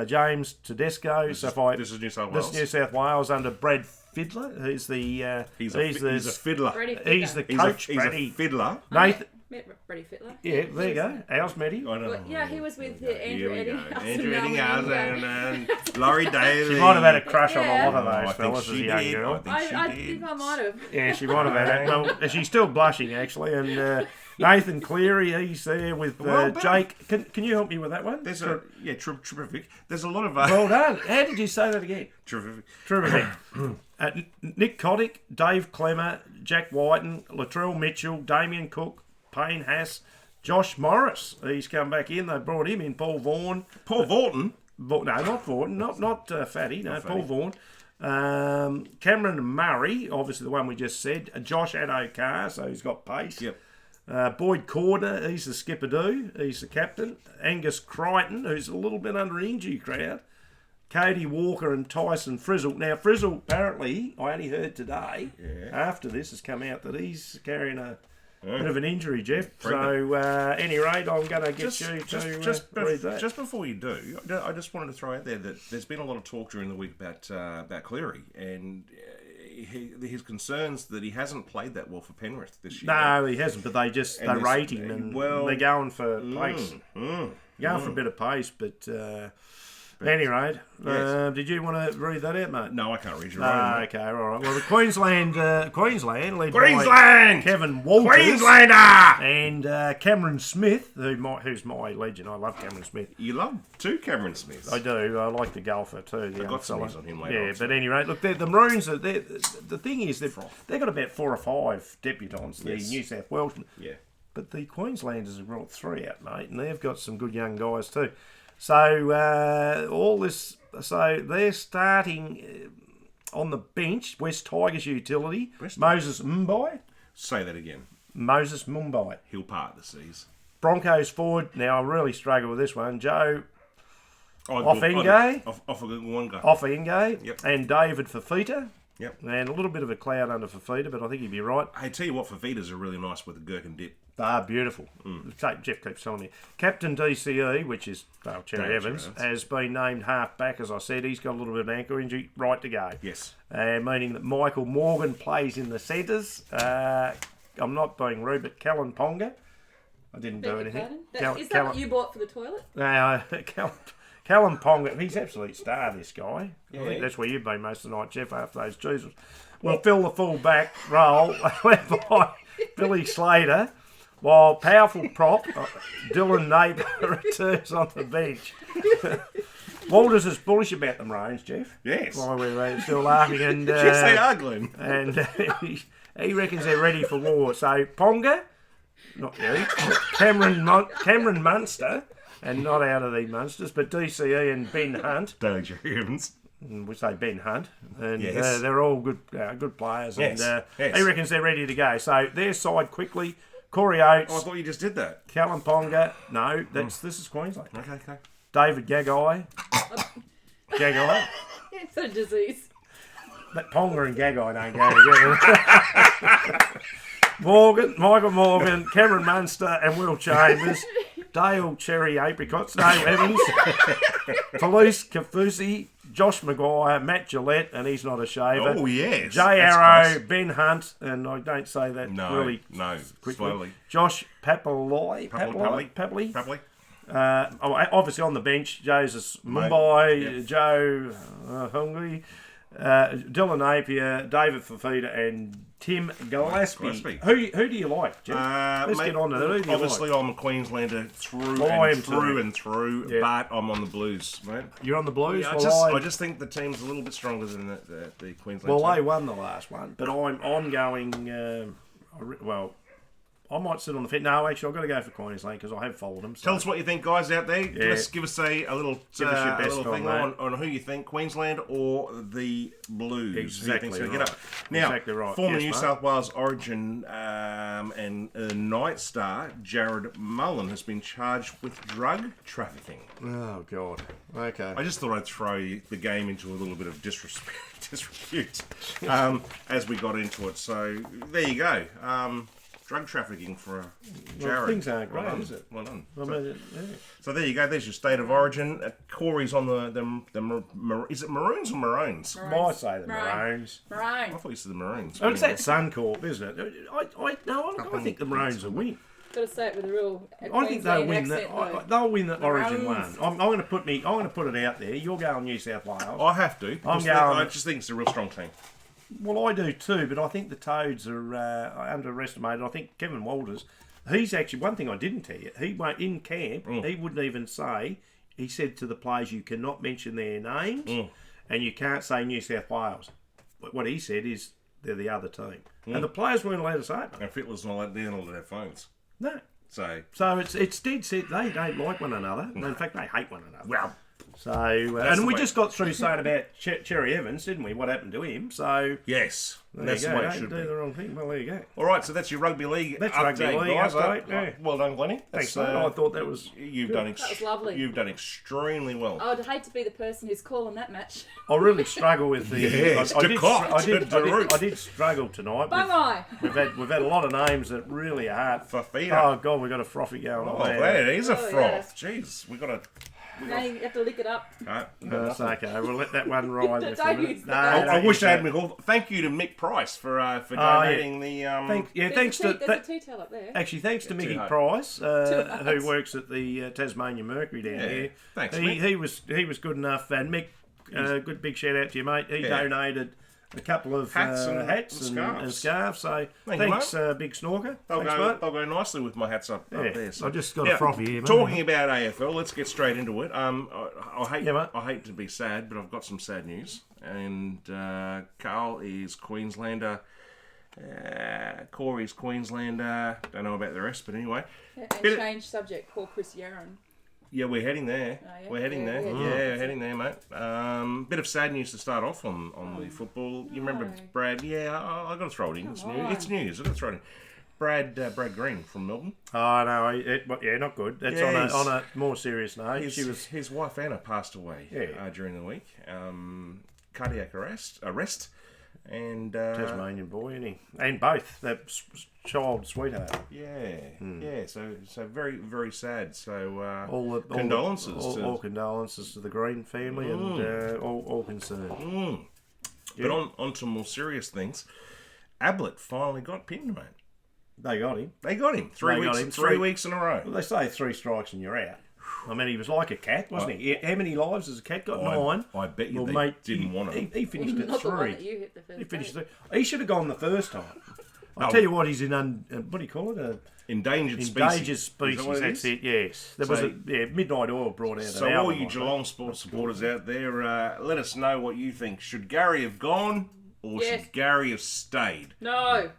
James Tedesco. This is New South Wales. This is New South Wales under Brad Fiddler. He's the He's a fiddler. he's the coach. He's a fiddler. Nathan. Met Freddie Fittler. Yeah, there you go. How's Matty? I don't know. Well, yeah, he was with Here Andrew we Edding. go. Andrew Edding and Laurie Daly. She might have had a crush on a Yeah. lot of I those think fellas as a she young did. girl. I think I might have. Yeah, she might have had it. Well, she's still blushing actually. And Nathan Cleary, he's there with Well done. Jake. Can you help me with that one? There's terrific. There's a lot of Well done. How did you say that again? terrific. Terrific. Nick Kotick, Dave Clemmer, Jack Whiten, Latrell Mitchell, Damien Cook, Payne Haas, Josh Morris. He's come back in. They brought him in. Paul Vaughan. Paul Vaughton. No, not Vaughan. Not Fatty. No, Not Paul Fatty. Vaughan. Cameron Murray, obviously the one we just said. Josh Adokar, so he's got pace. Yep. Boyd Cordner, he's the skipper-do. He's the captain. Angus Crichton, who's a little bit under injury crowd. Cody Walker and Tyson Frizzle. Now, Frizzle, apparently, I only heard today, after this has come out, that he's carrying a bit of an injury, Jeff. So, any rate, I'm going to get you to read that. Just before you do, I just wanted to throw out there that there's been a lot of talk during the week about Cleary and his concerns that he hasn't played that well for Penrith this year. No, he hasn't, but they rate him and they're going for pace. Going for a bit of pace, but any rate, yes. did you want to read that out, mate? No, I can't read your Ah, own. okay, all right. Well, the Queensland led by Queensland! Kevin Walters Queenslander! and Cameron Smith, who's my legend. I love Cameron Smith. You love two Cameron Smiths. I do. I like the golfer too. The I've got some news on him later Yeah, on, but anyway, look, the Maroons. The thing is, they've got about 4 or 5 debutants. The Yes. New South Wales. Yeah. But the Queenslanders have brought 3 out, mate, and they've got some good young guys too. So all this, so they're starting on the bench. West Tigers utility. Moses Mumbai. Say that again. Moses Mumbai. He'll part the seas. Broncos forward. Now I really struggle with this one. Joe Offenga. Offenga. And David Fafita. Yep. And a little bit of a cloud under Fafita, but I think he'd be right. Hey, tell you what, Favitas are really nice with a gherkin dip. Ah, beautiful. Jeff keeps telling me. Captain DCE, which is Cherry Evans, has been named half back, as I said. He's got a little bit of an ankle injury, right to go. Yes. Meaning that Michael Morgan plays in the centres. I'm not being rude, but Callan Ponga. I didn't do anything. Is that what you bought for the toilet? No, Callan Ponga, he's absolute star, this guy. I think that's where you've been most of the night, Jeff, after those Jesus. We'll fill the full back role by Billy Slater, while powerful prop Dylan Napier returns on the bench. Walters is bullish about the Maroons, Jeff. Yes. While we're still laughing. And, Yes, they are, Glenn. And he reckons they're ready for war. So Ponga, not you, Cameron Munster, and not out of the Munsters, but DCE and Ben Hunt. Daly Jerry Evans. We say Ben Hunt, and Yes. they're all good players, Yes. and Yes. he reckons they're ready to go. So their side quickly: Corey Oates, Oh, I thought you just did that. Callan Ponga. No, this is Queensland. Okay. David Gagai, Gagai. It's a disease. But Ponga and Gagai don't go together. Michael Morgan, Cameron Munster and Will Chambers. Dale Cherry Apricots, no Evans. Felice Kafusi, Josh Maguire, Matt Gillette, and he's not a shaver. Oh, yes. Jay Arrow, Ben Hunt, and I don't say that really quickly. Slowly. Josh Papaloi. Obviously on the bench, Joseph Mumbai, Yep. Joe Hungry, Dylan Napier, David Fafita, and Tim Gillespie. Who do you like, Jim? Let's get on to that. Who do you obviously, like? I'm a Queenslander through and through, yeah. but I'm on the Blues, mate. You're on the Blues? Yeah, I just think the team's a little bit stronger than the Queensland Well, team. they won the last one, but I'm going... I might sit on the fence. No, actually, I've got to go for Queensland because I have followed them. So. Tell us what you think, guys, out there. Yeah. Give us a little thing on who you think, Queensland or the Blues. Exactly who you think's right. Get up. Now, Exactly right. former Yes, New mate. South Wales Origin and Night Star, Jared Mullen, has been charged with drug trafficking. Oh, God. Okay. I just thought I'd throw the game into a little bit of disrepute as we got into it. So, there you go. Drug trafficking for Jared. Well, things aren't great, done. is it? Well done. So there you go. There's your state of origin. Corey's on is it Maroons or Maroons? might say the Maroons. I Maroon. thought you said the Maroons. Oh, it's that Suncorp, isn't it? I think the Maroons will win. Got to say it with a real. I think they'll win that. They'll win the Origin Maroons. one. I'm going to put it out there. You're going New South Wales. I have to. I just think it's a real strong team. Well, I do too, but I think the Toads are underestimated. I think Kevin Walters, he's actually, one thing I didn't tell you, he won't, in camp, he wouldn't even say, he said to the players, you cannot mention their names and you can't say New South Wales. But what he said is they're the other team. And the players weren't allowed to say it. And Fittler's not allowed to have phones. No. So it's dead set. They don't like one another. In fact, they hate one another. well, So, and we just got through saying about Cherry Evans, didn't we? What happened to him? So yes, there that's you the go. way it Don't should do be. the wrong thing. Well, there you go. All right, so that's your rugby league That's update, rugby league guys. update, yeah. Well done, Glennie. Thanks, mate. I thought that was you've good. done. That was lovely. You've done extremely well. I would hate to be the person who's calling that match. I really struggle with the. Yes, I did struggle tonight. Bye. We've had a lot of names that really are hard. Fafita. Oh God, we've got a frothy going on there. man, it is a Oh, froth. Jeez, we got to. Now you have to lick it up. That's okay. We'll let that one ride there for a Don't minute. use No, that. I don't wish use I had that. Mick. Thank you to Mick Price for donating the. Thanks to There's a tea towel up there. actually thanks to Mickey hard. Price, hard. who works at the Tasmania Mercury down here. Thanks, he Mick. he was good enough, and Mick, good big shout out to you, mate. He donated a couple of Hats and and scarves. So Thank you, thanks, Big Snorker. They'll Thanks, mate. go nicely with my hats up there. So. I just got a frothy here, mate. Talking about AFL, let's get straight into it. mate. I hate to be sad, but I've got some sad news. And Carl is Queenslander. Corey's Queenslander. Don't know about the rest, but anyway. And change subject. Poor Chris Yaron. Yeah, we're heading there. Oh, yeah? We're heading there. Yeah, We're heading there, mate. Bit of sad news to start off on the football. You remember Brad? Yeah, I got to throw it in. It's news. I got to throw it in. Brad Green from Melbourne. Oh no, not good. That's on a more serious note. His wife Anna passed away during the week. Cardiac arrest, and Tasmanian boy, isn't he? And both that child sweetheart. Yeah. So very very sad. So All condolences. all condolences to the Green family and all concerned. But on to more serious things. Ablett finally got pinned, mate. They got him. They got him. 3 weeks in a row. Well, they say 3 strikes and you're out. I mean, he was like a cat, wasn't he? How many lives has a cat got? 9. I bet you didn't want him. He finished at Not the one 3. that you hit the first He finished day. 3. He should have gone the first time. I'll tell you what, he's in what do you call it? Endangered species. Endangered Is species. that what it That's is? it. Yes, there was Midnight Oil brought out. So all you Geelong sports supporters out there, let us know what you think. Should Gary have gone or Yes. should Gary have stayed? No.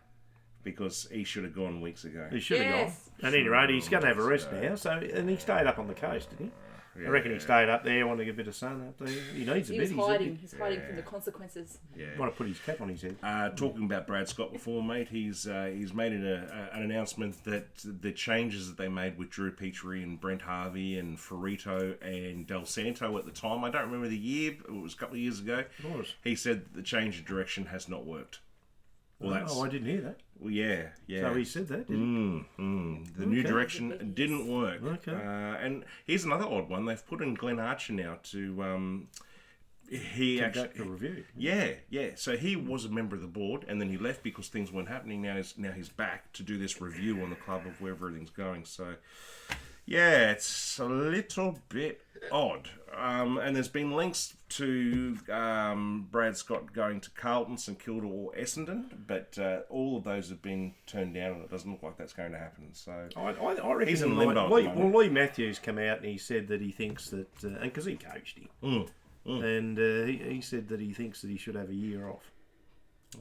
because he should have gone weeks ago. He should have Yes. gone. At any rate, he's going to have a rest now. So, and he stayed up on the coast, didn't he? I reckon he stayed up there, wanted to get a bit of sun up there. He needs a He bit. was hiding. He's hiding from the consequences. Yeah. Might have put his cap on his head. Talking about Brad Scott before, mate, he's made an announcement that the changes that they made with Drew Petrie and Brent Harvey and Ferrito and Del Santo at the time, I don't remember the year, it was a couple of years ago. It was. He said the change of direction has not worked. Well, I didn't hear that. Well, yeah. So he said that, didn't The new direction didn't work. Okay. And here's another odd one. They've put in Glenn Archer now to... he conduct actually a review. Yeah. So he was a member of the board, and then he left because things weren't happening. Now he's back to do this review on the club of where everything's going. So, yeah, it's a little bit odd. And there's been links to Brad Scott going to Carlton, St Kilda, or Essendon, but all of those have been turned down, and it doesn't look like that's going to happen. So I reckon he's in limbo. At the moment. Lee Matthews come out and he said that he thinks that, and because he coached him, and he said that he thinks that he should have a year off.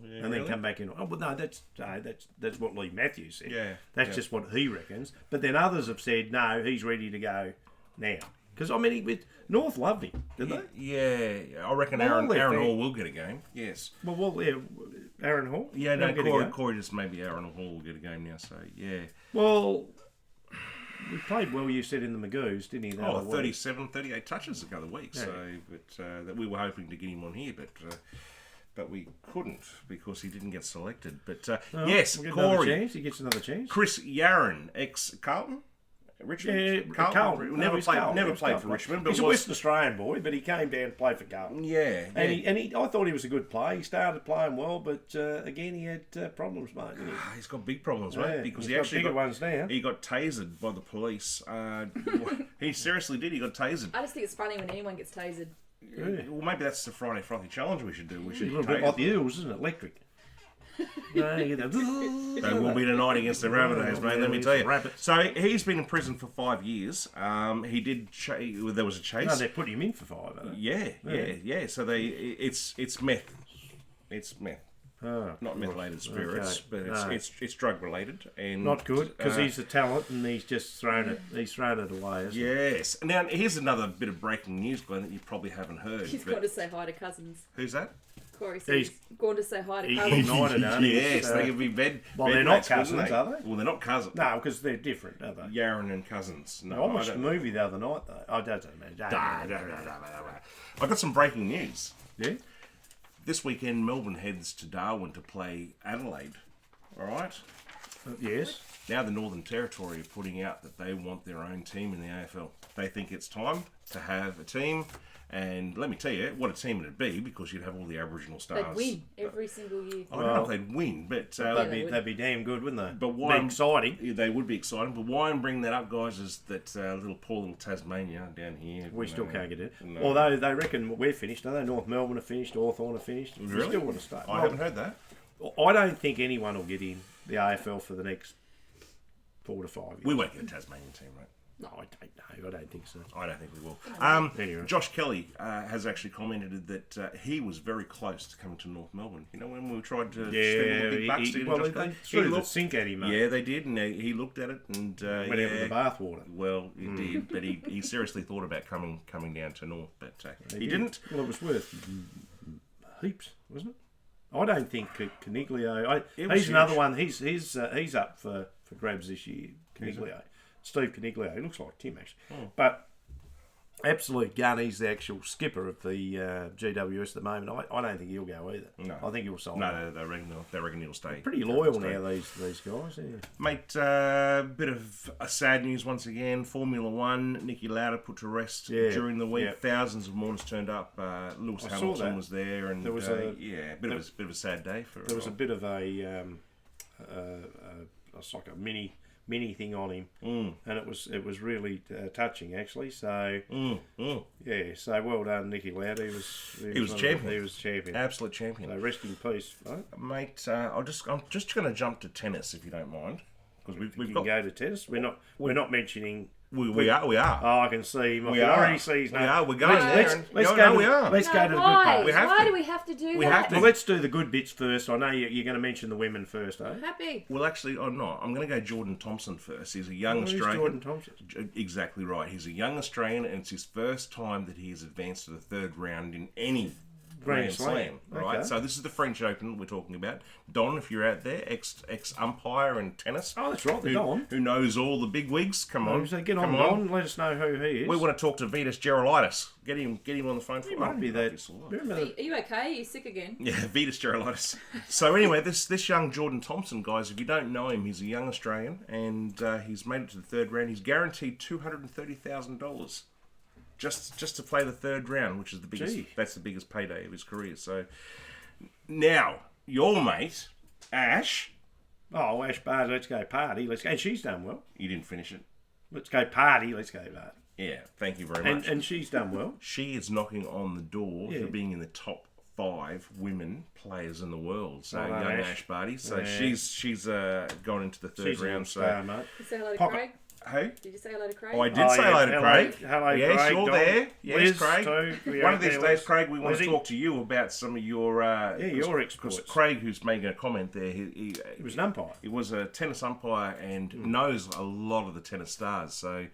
Yeah, and then come back in. Oh, well, no, that's what Lee Matthews said. Yeah, that's just what he reckons. But then others have said no, he's ready to go now. Because I mean, North loved him, did they? Yeah, I reckon Well, Aaron Hall will get a game. Yes. Well, yeah, Aaron Hall. Yeah, no, He'll get a Corey just maybe Aaron Hall will get a game now. So yeah. Well, we played well. You said in the Magoos, didn't he? 37, 38 touches the other week. Yeah. So, but that we were hoping to get him on here, but we couldn't because he didn't get selected. But yes, Corey, he gets another chance. Chris Yarran, ex Carlton. Richmond? Yeah, Carlton. Never played for Richmond. But he's a Western Australian boy, but he came down to play for Carlton. Yeah. And I thought he was a good player. He started playing well, but again, he had problems, mate. Didn't he? He's got big problems, mate. Yeah, because he's got bigger ones now. He got tasered by the police. He seriously did. He got tasered. I just think it's funny when anyone gets tasered. Yeah. Well, maybe that's the Friday Frothy challenge we should do. We should a little bit like the Eels, isn't it? Electric. No, they will be tonight against the Rabbitohs, mate. Let me tell you. Rabbits. So he's been in prison for 5 years. He did. There was a chase. No, they put him in for 5. Haven't they? Yeah. So it's meth. It's meth. Oh, not methylated spirits, but it's drug related and not good because he's a talent and he's just thrown it. He's thrown it away. Yes. Now here's another bit of breaking news, Glenn, that you probably haven't heard. He's gone to say hi to cousins. Who's that? Corey said he's gone to say hi to cousins. Yes, they can be bed. Well, they're not cousins, are they? Well, they're not cousins. No, because they're different, are they? Yarran and cousins. No, I watched the movie the other night, though. I don't know. I got some breaking news. Yeah. This weekend, Melbourne heads to Darwin to play Adelaide. All right. Yes. Now the Northern Territory are putting out that they want their own team in the AFL. They think it's time to have a team. And let me tell you what a team it'd be, because you'd have all the Aboriginal stars. They'd win every single year. I don't know if they'd win, but they'd be damn good, wouldn't they? But why? Exciting. They would be exciting. But why I'm bringing that up, guys, is that poor little Tasmania down here. We still can't get it. No. Although they reckon we're finished. I know North Melbourne are finished, Hawthorn are finished. Really? We still want to stay. I haven't heard that. I don't think anyone will get in the AFL for the next 4 to 5 years. We won't get a Tasmanian team, right? No, I don't know. I don't think so. I don't think we will. Anyway. Josh Kelly has actually commented that he was very close to coming to North Melbourne. You know, when we tried to spend all the big bucks they threw the sink at him, mate. Yeah, they did, and he looked at it and went out with the bathwater. Well, he did, but he seriously thought about coming down to North, but he didn't. Well, it was worth heaps, wasn't it? I don't think Caniglio. He's another one. He's up for grabs this year. Caniglio. Steve Caniglio. He looks like Tim, actually. But absolute gun. He's the actual skipper of the GWS at the moment. I don't think he'll go either. No. I think he'll sign. No, they reckon he'll stay. Pretty loyal now, these guys. Yeah. Mate, bit of sad news once again. Formula One, Nicky Lauda put to rest during the week. Thousands of mourners turned up. Lewis Hamilton was there, and there was a bit of a sad day for. There was a bit of a it's like a mini thing on him, and it was really touching, actually. So yeah, so well done, Nicky Lauda. He was champion. He was champion, absolute champion. So rest in peace, mate. I'm just going to jump to tennis, if you don't mind, because we can go to tennis. We're not mentioning We are. Oh, I can see him. I We can are. already see his name. We are. We're going there. Let's No, go. no, we are. Let's go to the good why? part. We have Why to. do we have to do We that? have to. Well, let's do the good bits first. I know you're going to mention the women first, eh? Happy. Well, actually, I'm not. I'm going to go Jordan Thompson first. He's a young Who's Australian. Jordan Thompson? Exactly right. He's a young Australian, and it's his first time that he has advanced to the third round in any Grand Slam. Right. Okay. So this is the French Open we're talking about. Don, if you're out there, ex umpire in tennis. Oh, that's right, the Don. Who knows all the big wigs? Come on. So get on, come Don. Let us know who he is. We want to talk to Vitas Gerolitis. Get him on the phone. He might be there. Are you okay? Are you sick again? Yeah, Vitas Gerolitis. So anyway, this young Jordan Thompson, guys, if you don't know him, he's a young Australian, and he's made it to the third round. He's guaranteed $230,000 just to play the third round, which is the biggest. Gee. That's the biggest payday of his career. So now your mate Ash, Oh, Ash Bard, let's go party. Let's go. And she's done well. you didn't finish it. Let's go party. Let's go party. Yeah, thank you very much. And she's done well. She is knocking on the door Yeah. for being in the top 5 women players in the world. So Well done, young Ash. Ash Barty. So Yeah. she's gone into the third She's a round. star, So mate. Did you say hello to Pocket- Craig? hey. Did you say hello to Craig? Oh, I did Oh, say yeah. hello to Hello- Craig. hello, yes, Craig, you're Don. there. Yes, Liz, Craig. too. We One are of these there, days, Liz. Craig, we want to Lizzie? talk to you about some of your your because exploits. Craig, who's making a comment there, he was an umpire. He was a tennis umpire and knows a lot of the tennis stars. So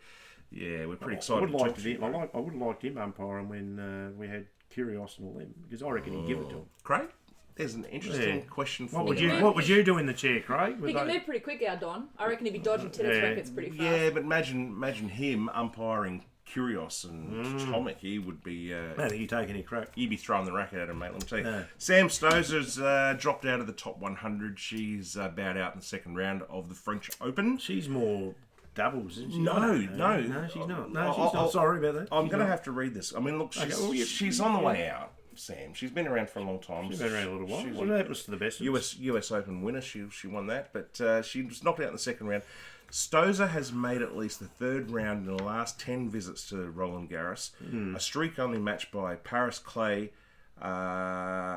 yeah, we're pretty excited. I would to like talk to you. I would have liked him umpiring when we had Kyrgios and all them, because I reckon he'd give it to him. Craig, there's an interesting Yeah. question for What would you. you What would you do in the chair, Craig? He can move pretty quick, our Don. I reckon he'd be dodging tennis Yeah. rackets pretty fast. Yeah, but imagine him umpiring Kyrgios and Tomic. He would be. I don't think he'd take any crap. You'd be throwing the racket at him, mate. Let me tell you. Yeah. Sam Stosur's dropped out of the top 100. She's bowed out in the second round of the French Open. She's more doubles, isn't she? No, I don't know. no. No, she's not. No, she's not. Sorry about that. I'm She's going to not. have to read this. I mean, look, she's, well, she's on the way out, Sam. She's been around for a long time. She's been around a little while. She's What happens to the best of us? US Open winner. She won that, but she was knocked out in the second round. Stosur has made at least the third round in the last 10 visits to Roland Garros. A streak only matched by Paris Clay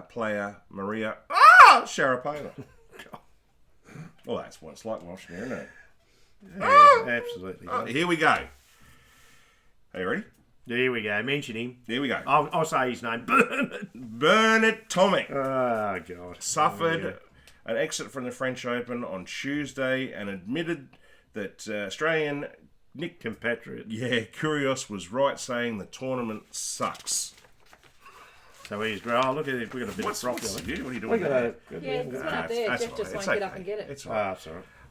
player Maria Sharapova. Well, that's what it's like watching her, isn't it? Yeah, absolutely. Oh, here we go. Are you ready? There we go. Mention him. Here we go. I'll say his name. Bernard. Bernard Tomic Oh, God. suffered an exit from the French Open on Tuesday and admitted that Australian Nick Compatriot. Kyrgios was right saying the tournament sucks. So he's great. Oh, look at it. We've got a bit What's of froth. what are you doing? Look at that. Yeah, there's one up there. That's Jeff just all right. won't It's get up okay. and get it. It's all right.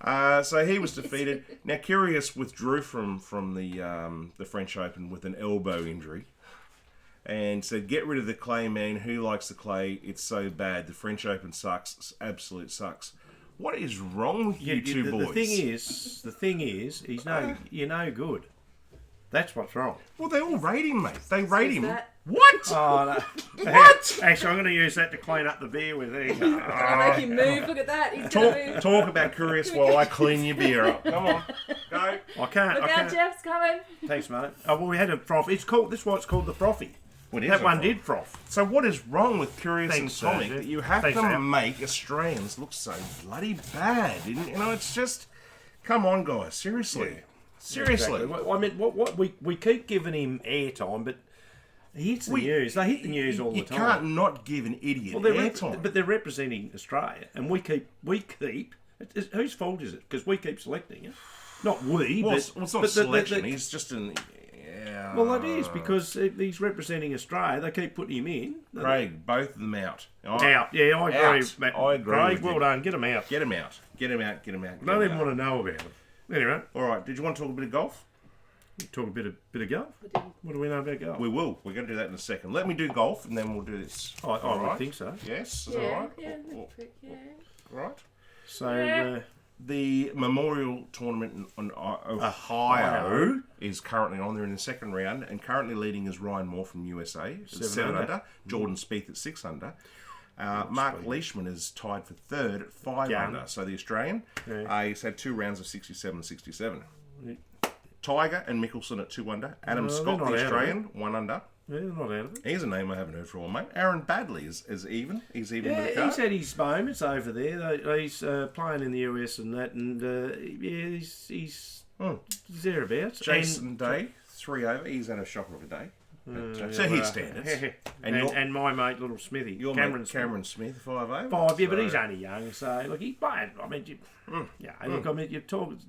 Ah, sorry. So he was defeated. Now Kyrgios withdrew from the French Open with an elbow injury, and said, "Get rid of the clay, man. Who likes the clay? It's so bad. The French Open sucks. It's absolute sucks." What is wrong with you two boys? The thing is, you're no good. That's what's wrong. Well, they all rate him, mate. They rate him. that? What? Oh, no. What? Actually, I'm going to use that to clean up the beer with. There you go. I'll make him move. Look at that. He's going to move. Talk about Kyrgios while I clean your beer up. Come on, go. I can't. Look out, Jeff's coming. Thanks, mate. Oh, well, we had a froth. This is why it's called the frothy. What is That it one for? did froth. So what is wrong with Kyrgios Thanks, and Tomic Jeff. that you have Thanks, to Jeff. make Australians look so bloody bad? You know, it's just, come on, guys, seriously, seriously. Exactly. Well, I mean, what we keep giving him airtime, but he hits the news. They hit the news all the time. You can't not give an idiot Well, airtime. but they're representing Australia, and we keep. Whose fault is it? Because we keep selecting it, not we. Well, but, it's not but selection. He's just an. Yeah. Well, it is because he's representing Australia. They keep putting him in. Craig, both of them out. Out. Yeah, I agree. Out. Matt. I agree Craig, with well you. done. Get him out. Get him out. Get him out. Get him out. I don't even want to know about him. Anyway, All right. Did you want to talk a bit of golf? talk a bit of golf. What do we know about golf? We will. We're going to do that in a second. Let me do golf, and then we'll do this. I All would right? think so. Yes. Is that all Yeah, right? yeah, yeah. All right. So, The Memorial Tournament in Ohio is currently on there in the second round, and currently leading is Ryan Moore from USA at 7 under. Jordan Spieth at 6 under. Mark Leishman is tied for third at 5 under. So the Australian, he's had 2 rounds of 67-67. Tiger and Mickelson at 2 under. Adam Scott, the Australian, 1 under. yeah, not out of it. Here's a name I haven't heard for a while, mate. Aaron Badley is even. He's even with the Yeah, card. he's had his moments over there. He's playing in the US and that, and he's Thereabouts. Jason Day, 3 over. He's had a shocker of a day. So his standards. And my mate, little Smithy, Your Cameron mate, Cameron Smith, 5 over. 5, yeah, but he's only young, so look, he's playing. I mean, look, I mean, you're talking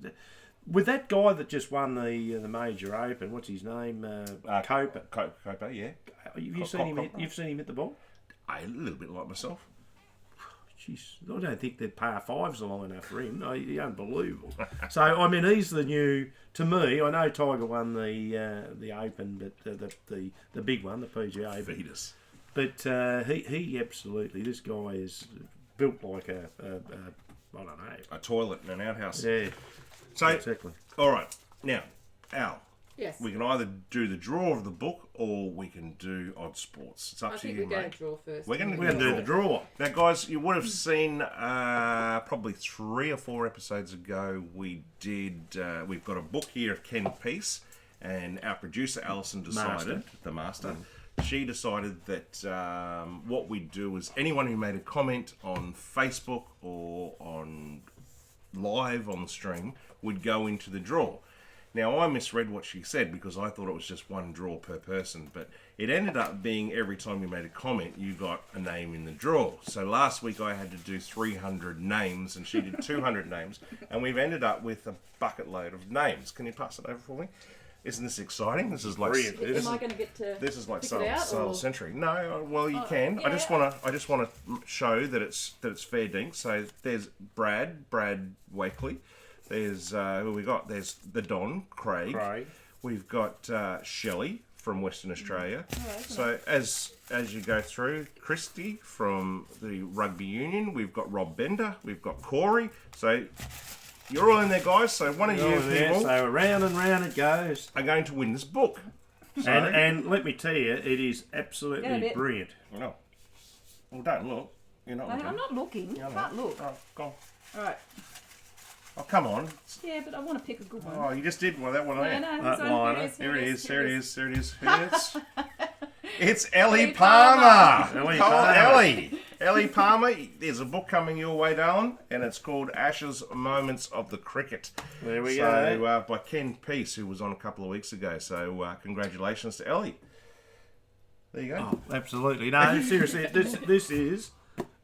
with that guy that just won the major open. What's his name? Coper. Coper, yeah. You've seen him. You've seen him hit the ball. A little bit like myself. Jeez, I don't think that par 5s are long enough for him. He's unbelievable. So I mean, he's the new. To me, I know Tiger won the Open, but the big one, the PGA. Fetus. But he absolutely. This guy is built like I don't know, a toilet in an outhouse. Yeah. So exactly. All right, now Al. Yes. We can either do the draw of the book or we can do odd sports. It's up to you, we're going mate. to draw first. We're going to do the draw. Now, guys, you would have seen probably 3 or 4 episodes ago. We've got a book here of Ken Peace, and our producer Alison decided, the master, she decided that what we'd do is anyone who made a comment on Facebook or on live on the stream would go into the draw. Now, I misread what she said because I thought it was just 1 draw per person, but it ended up being every time you made a comment, you got a name in the draw. So last week I had to do 300 names and she did 200 names, and we've ended up with a bucket load of names. Can you pass it over for me? Isn't this exciting? This is like Brilliant. Am I going to get to this is like pick it out, Sale or- Century. No, well you can. yeah. I just want to show that it's fair dink. So there's Brad Wakely. There's who we got? There's the Don Craig. We've got Shelley from Western Australia. So as you go through, Christy from the Rugby Union. We've got Rob Bender. We've got Corey. So you're all in there, guys. So one of you people So round and round it goes. are going to win this book. So, And let me tell you, it is absolutely brilliant. no, well, don't look. You're not looking. I'm not looking. I can't look. Oh, go on. All right. Oh, come on. Yeah, but I want to pick a good one. Oh, you just did that one there. Yeah, no, That liner. Here it is. Here it is. Here it is. It's Ellie Ellie Palmer. Ellie Call Palmer. Ellie. Ellie Palmer. There's a book coming your way, darling, and it's called Ashes Moments of the Cricket. There we go. By Ken Peace, who was on a couple of weeks ago. So congratulations to Ellie. There you go. Oh, absolutely. No, seriously, this is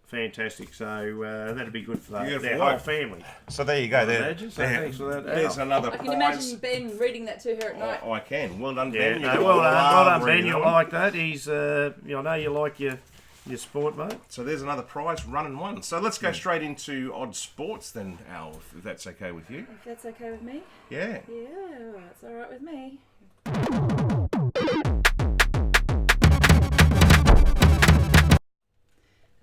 fantastic. So that'd be good for their whole family. So there you go. Imagine. So thanks for that. There's another I prize. can imagine Ben reading that to her at night. I can. Well done, Yeah, Ben. no, well done, Ben. You like that? He's, I know you like your sport, mate. So there's another prize, run and one. So let's go straight into odd sports then, Al, if that's okay with you. If that's okay with me? Yeah. Yeah, it's all right with me.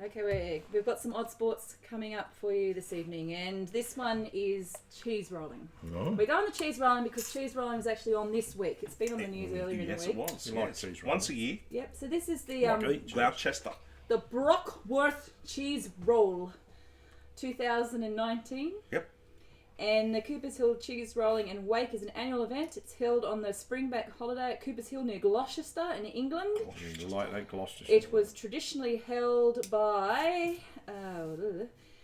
Okay, we've got some odd sports coming up for you this evening, and this one is cheese rolling. Oh. We're going to cheese rolling because cheese rolling is actually on this week. It's been on the news earlier in the Yes, week. it was. You like Yes. cheese Once a year. Yep, so this is the Gloucester. the Brockworth cheese roll 2019. Yep. And the Coopers Hill Cheese Rolling and Wake is an annual event. It's held on the Springback holiday at Coopers Hill near Gloucester in England. You like that Gloucester. It was traditionally held by...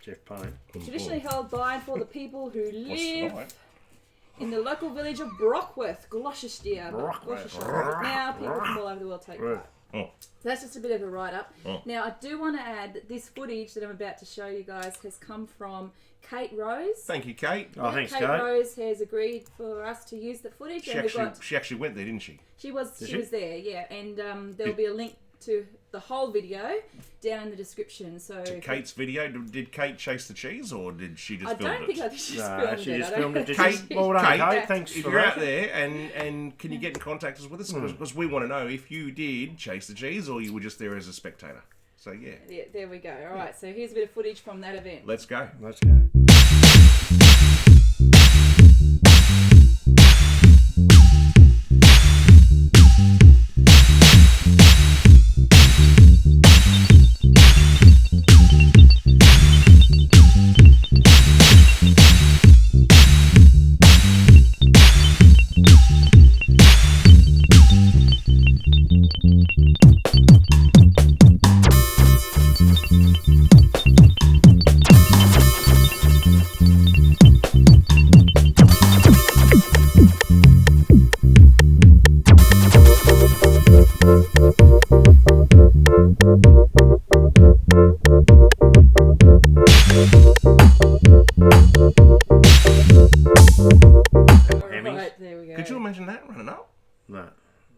Jeff Payne. traditionally held by and for the people who What's live tonight? in the local village of Brockworth, Gloucestershire. Brockworth. Now people from all over the world take part. Oh. So that's just a bit of a write-up. Oh. Now, I do want to add that this footage that I'm about to show you guys has come from Kate Rose. Thank you, Kate. Oh, thanks, Kate Kate. Rose has agreed for us to use the footage. She And we've actually, got, went there, didn't she? she was she? was there, yeah. And there'll be a link to the whole video down in the description. So To Kate's video, did Kate chase the cheese or did she just I film don't it? think I think she's No, filmed she it. just I don't filmed it. think Kate, she- well done, Kate, Kate. Thanks if for you're that. out there and can you get in contact us with us? Because we want to know if you did chase the cheese or you were just there as a spectator. So yeah, Yeah, there we go. All right, so here's a bit of footage from that event. let's go. Let's go.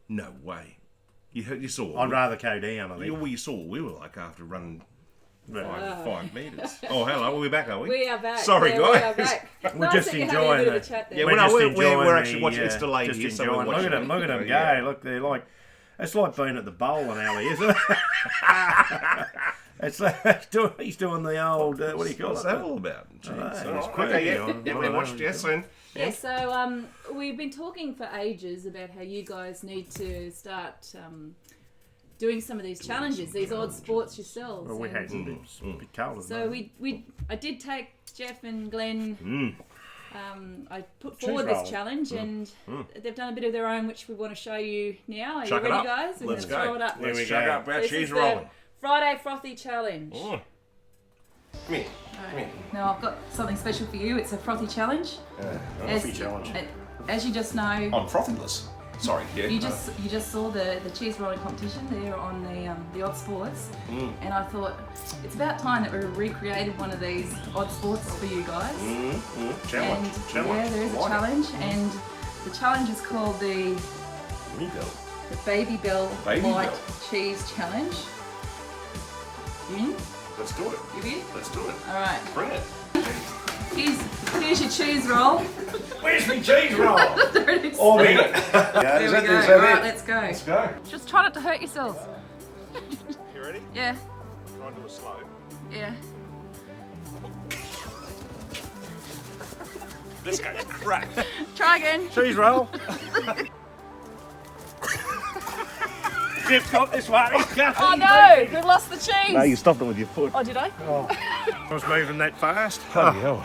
No way. You saw. I'd rather go down, I think. You saw what we were like after running Right. 5 metres. Oh, hello. We're back, are we? We are back. Sorry, yeah, guys. We are back. We're Nice just that you're having enjoying a bit of a it. chat there. Yeah, We're well, just we're enjoying actually watching. It's delayed just here, so we're enjoying. Look watching at them. Look at them go. Yeah. Look, they're like. It's like being at the bowling alley, isn't it? It's like he's doing the old. What do you call What's it? that all about? Jeez. it's Okay, quirky yeah. on- Yeah, we on- watched. Yes, soon. Yeah, so we've been talking for ages about how you guys need to start doing some of these challenges, these odd sports yourselves. Well, we and had a bit cold. so I did take Jeff and Glenn. I put Cheese forward this roll. challenge, and they've done a bit of their own, which we want to show you now. Are Chuck you it ready, up. guys? We're Let's going to go. throw it up. There we Let's go. chuck up our This cheese is rolling. the Friday Frothy challenge. Oh. Come here. Now I've got something special for you. It's a frothy challenge. Frothy challenge. As you just know, I'm frothyless. Sorry. Yeah. you just saw the cheese rolling competition there on the Odd Sports, and I thought it's about time that we recreated one of these odd sports for you guys. Challenge. And Challenge. yeah, there is a Like it. challenge, and the challenge is called the Baby Bell Baby White Bell. Cheese Challenge. You in? Let's do it. You in? Let's do it. All right. Bring it. Here's your cheese roll. Where's my cheese roll? There it is. Oh, Bring there it. There we go. All right, let's go. Let's go. Just try not to hurt yourselves. You ready? Yeah, Try and do it slow. yeah. This goes crack. Try again. Cheese roll. Jeff's got this one. Oh no, we lost the cheese. No, you stopped it with your foot. Oh, did I? I was moving that fast. Bloody hell.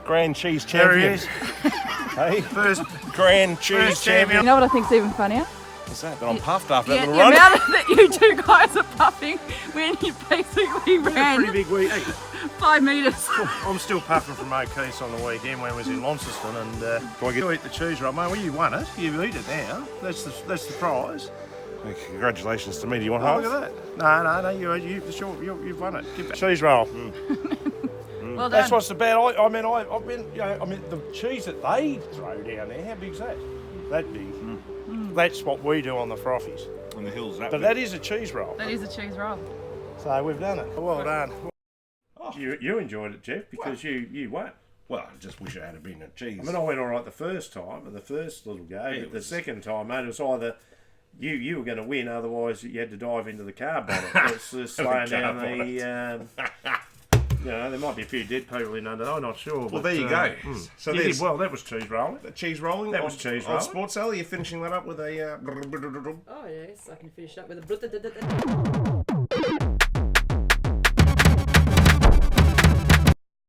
Grand cheese There champion. he is. Hey, First grand cheese First champion. You know what I think's even funnier? What's that? That I'm puffed after Yeah, that the little run. amount that you two guys are puffing when you basically pretty ran big week. Hey, 5 metres. I'm still puffing from O'Keefe's on the weekend when I was in Launceston, and you eat the cheese roll, mate. Well, you won it. You eat it now. That's the prize. Congratulations to me. Do you want Oh, half? look at that. No, you've won it. Give it. Cheese roll. Well That's done. what's the bad. I've been, the cheese that they throw down there. How big's that? That big. That's what we do on the frothies. On the hills, that But big. that is a cheese roll. That is a cheese roll. So we've done it. Well done. You enjoyed it, Jeff, because you won. Well, I just wish it had been a cheese. I mean, I went all right the first time, and the first little go, it but the was- second time, mate, it was either you were going to win, otherwise you had to dive into the carb bonnet. It's slowing down carb there might be a few dead people in under. I'm not sure. Well, but, there you go. So you there's did well. That was cheese rolling. the cheese rolling. That on- was cheese on rolling. Sports Alley. You're finishing that up with a. Oh yes, I can finish up with a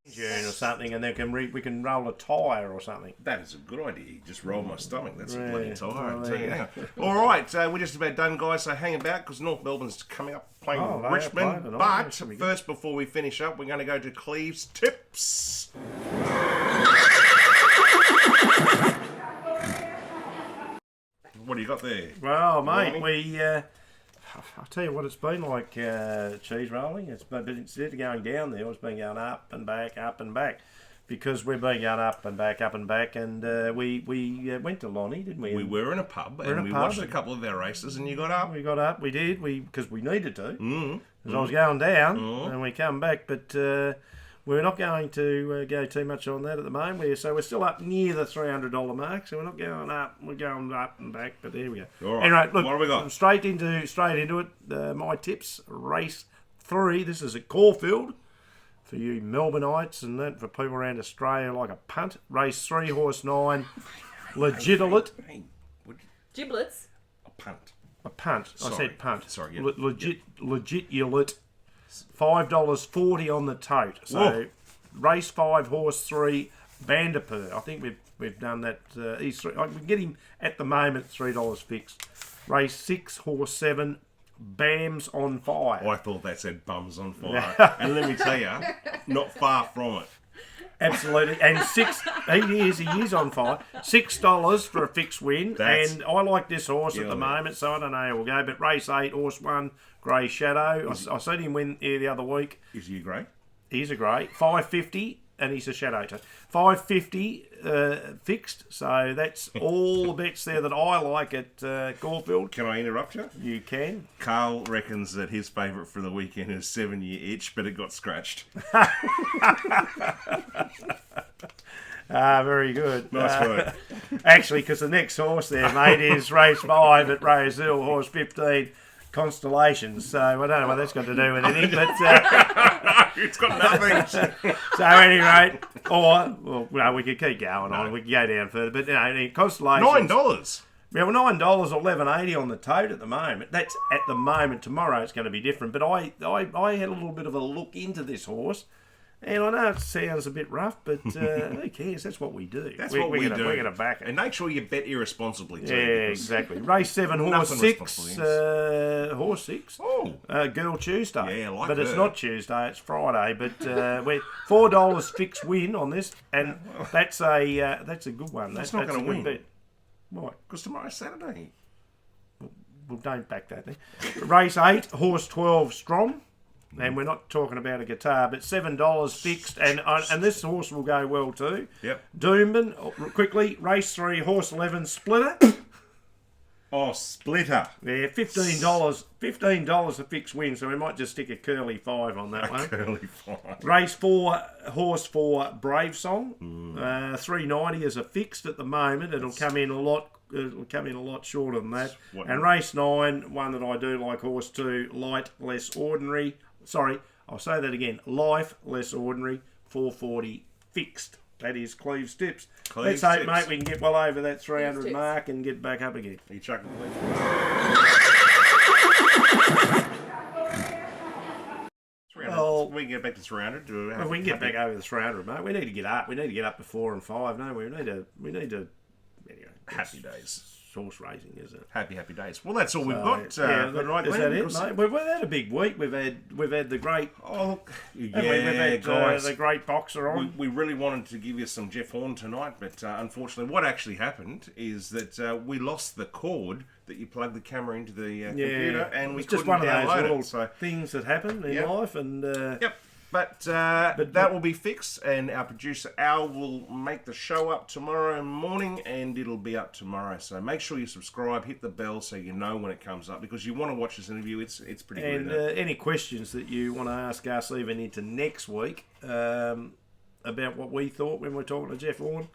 June or something, and then we can roll a tyre or something. That is a good idea. You just roll my stomach. That's a Yeah. bloody tire. Well, I tell you there now. All right, we're just about done, guys. So hang about because North Melbourne's coming up playing Oh, they are Richmond. playing tonight. But That should be good. first, before we finish up, we're going to go to Cleve's tips. What do you got there? Well, mate, Morning. I'll tell you what it's been like cheese rolling. But instead of going down there, it's been going up and back, because we've been going up and back, and we went to Lonnie, didn't we? We were in a pub in and a we pub watched a and- couple of our races, and you got up. We got up, we did, because we needed to. Mm. Because I was going down, and we come back, but we're not going to go too much on that at the moment. So we're still up near the $300 mark, so we're not going up. We're going up and back, but there we go. All right. Anyway, look, What have we got? Straight into it. My tips, race 3. This is at Caulfield. For you Melbourneites and that, for people around Australia, like a punt. Race 3, horse 9, Legitimate. Hey, giblets. a punt. A punt. I Sorry. said punt. Sorry, yeah. Legit $5.40 on the tote. So Whoa. race 5, horse 3, Vanderpur. I think we've done that. He's three. I can get him at the moment $3 fixed. Race 6, horse 7, Bams on Fire. I thought that said bums on fire. And let me tell you, not far from it. Absolutely. And he is on fire. $6 for a fixed win. That's- and I like this horse at Yeah, the man. moment, so I don't know how we'll go. But race 8, horse 1, Grey Shadow. I seen him win here the other week. Is you great? He's a great. $5.50. and he's a shadow toe. 550 fixed. So that's all the bets there that I like at Caulfield. Can I interrupt you? You can. Carl reckons that his favourite for the weekend is 7 Year Itch, but it got scratched. Very good. Nice work. Actually, because the next horse there, mate, is race 5 at Rose Hill, horse 15, Constellations. So I don't know what that's got to do with anything, but It's got nothing. so anyway, well, we could keep going on. We could go down further, but Constellations. $9. Yeah, well, $9 or $11.80 on the tote at the moment. That's at the moment. Tomorrow it's going to be different. But I had a little bit of a look into this horse. And I know it sounds a bit rough, but who cares? That's what we do. What we do. We're going to back it. And make sure you bet irresponsibly too. Yeah, exactly. Race 7, horse 6. Horse 6. Oh. Girl Tuesday. Yeah, I like But it's her. not Tuesday, it's Friday. But we're $4 fixed win on this. And that's a good one. That's not going to win. Bet. Why? Because tomorrow's Saturday. Well, don't back that then. Race 8, horse 12, Strom. And we're not talking about a guitar, but $7 fixed, and this horse will go well too. Yep. Doomben, quickly, race 3, horse 11, Splitter. Oh, Splitter. Yeah, $15 a fixed win, so we might just stick a curly 5 on that one. Curly 5. Race 4, horse 4, Brave Song. $3.90 as a fixed at the moment. It'll come in a lot shorter than that. And race 9, one that I do like, horse 2, Light Less Ordinary. Sorry, I'll say that again. Life Less Ordinary, $4.40 fixed. That is Cleve's tips. Let's hope, mate, we can get well over that 300 mark and get back up again. Are you chucking Cleve? Well, we can get back to 300. Well, we can get back over the 300, mate. We need to get up. We need to get up to 4 and 5. No, we need to. Anyway, Happy days. Horse racing, is it? Happy days. Well, that's all we've got. Yeah, for tonight, is Glenn, that it, mate? We've had a big week. We've had the great. Oh, We've had guys. the great boxer on. We really wanted to give you some Jeff Horn tonight, but unfortunately, what actually happened is that we lost the cord that you plug the camera into the computer, and we couldn't just one of those download little it. So things that happen in life, and yep. But that will be fixed, and our producer Al will make the show up tomorrow morning, and it'll be up tomorrow. So make sure you subscribe, hit the bell so you know when it comes up, because you want to watch this interview. It's pretty good. And any questions that you want to ask us even into next week about what we thought when we're talking to Jeff Horn.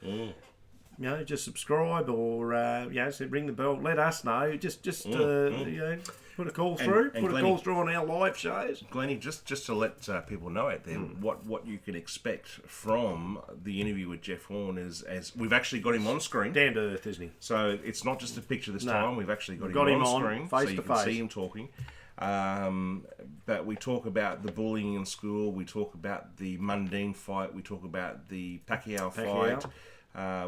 You know, just subscribe or so ring the bell. Let us know. Just put a call through. Put a call through on our live shows. Glennie, just to let people know out there what you can expect from the interview with Jeff Horn is, as we've actually got him on screen. Down to earth, isn't he? So it's not just a picture this time. We've actually got him on screen, face so you to can face. see him talking. But we talk about the bullying in school. We talk about the Mundine fight. We talk about the Pacquiao fight.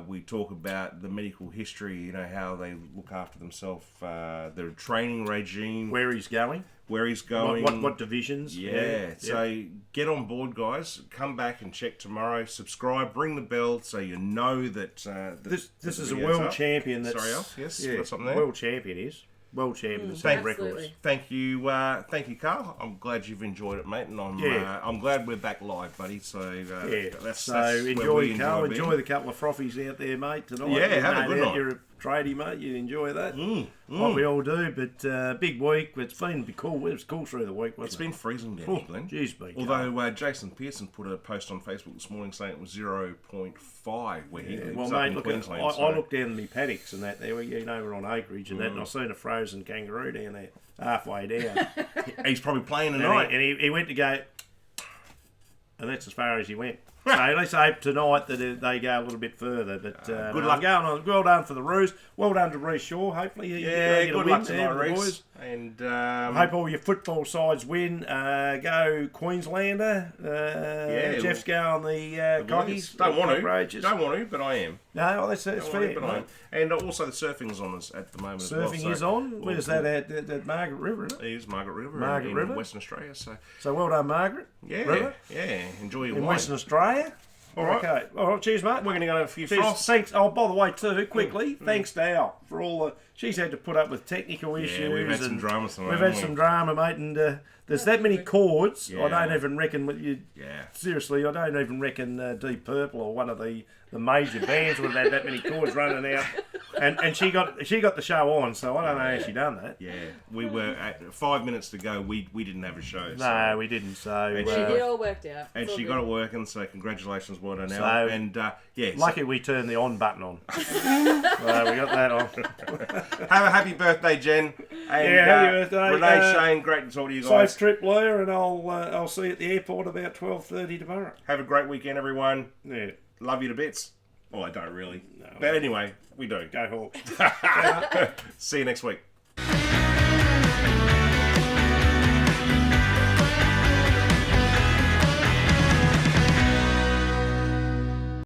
We talk about the medical history, you know, how they look after themselves, their training regime. Where he's going. What divisions. Yeah. So get on board, guys. Come back and check tomorrow. Subscribe, ring the bell so you know that... this is a world champion that's... Sorry, Al? Yes, got something there? World champion is. World champion that's Thank records. Thank you, Carl. I'm glad you've enjoyed it, mate, and I'm glad we're back live, buddy. So that's enjoy, Carl. Enjoy the couple of frothies out there, mate. Tonight. Yeah, have a good night. You're a tradie, mate. You enjoy that. Like we all do. But big week. It's been cool. It was cool through the week. Wasn't It's been freezing down here, Glenn. Jeez, big. Although Jason Pearson put a post on Facebook this morning saying it was 0.5 where he lives. Well, up mate, in look, Queensland. I looked down my paddocks and that there. We're on acreage and that, and I seen a frozen kangaroo down there halfway down. He's probably playing tonight. And he went to go, and that's as far as he went. So let's hope tonight that they go a little bit further. But good luck. Going on. Well done for the Roos. Well done to Reece Shaw. Hopefully, good luck tonight, Reece. And hope all your football sides win. Go Queenslander. Jeff's going the Cockies. Don't want to, but I am. No, that's fair. But I am. And also the surfing's on us at the moment. Surfing is on. Where's that at Margaret River? Isn't it? It is Margaret River. Margaret River, Western Australia. So well done, Margaret. Yeah, River. yeah. Enjoy your in wine. Western Australia. All right. Okay. All right. Cheers, mate. We're going to go to a few Cheers. frosts. Thanks. Oh, by the way, too, quickly, thanks to Al for all the. She's had to put up with technical issues. Yeah, we've had some and drama tonight. We've had some drama, mate, and there's that many chords. Yeah. I don't even reckon what you. Yeah. Seriously, I don't even reckon Deep Purple or one of the major bands would have had that many chords running out. And she got the show on, so I don't know how she done that. Yeah, we were at 5 minutes to go. We didn't have a show. So. No, we didn't. So And It all worked out. And It's she all got good. it working, so congratulations, well done, So- Al. And yeah, lucky we turned the on button on. So we got that on. have a happy birthday, Jen. And, Yeah, happy birthday. Renee, Shane, great to talk to you guys. Safe trip, Leah, and I'll see you at the airport about 12:30 tomorrow. Have a great weekend, everyone. Yeah, Love you to bits. Oh, I don't really. But anyway, we do. go Hawks. See you next week.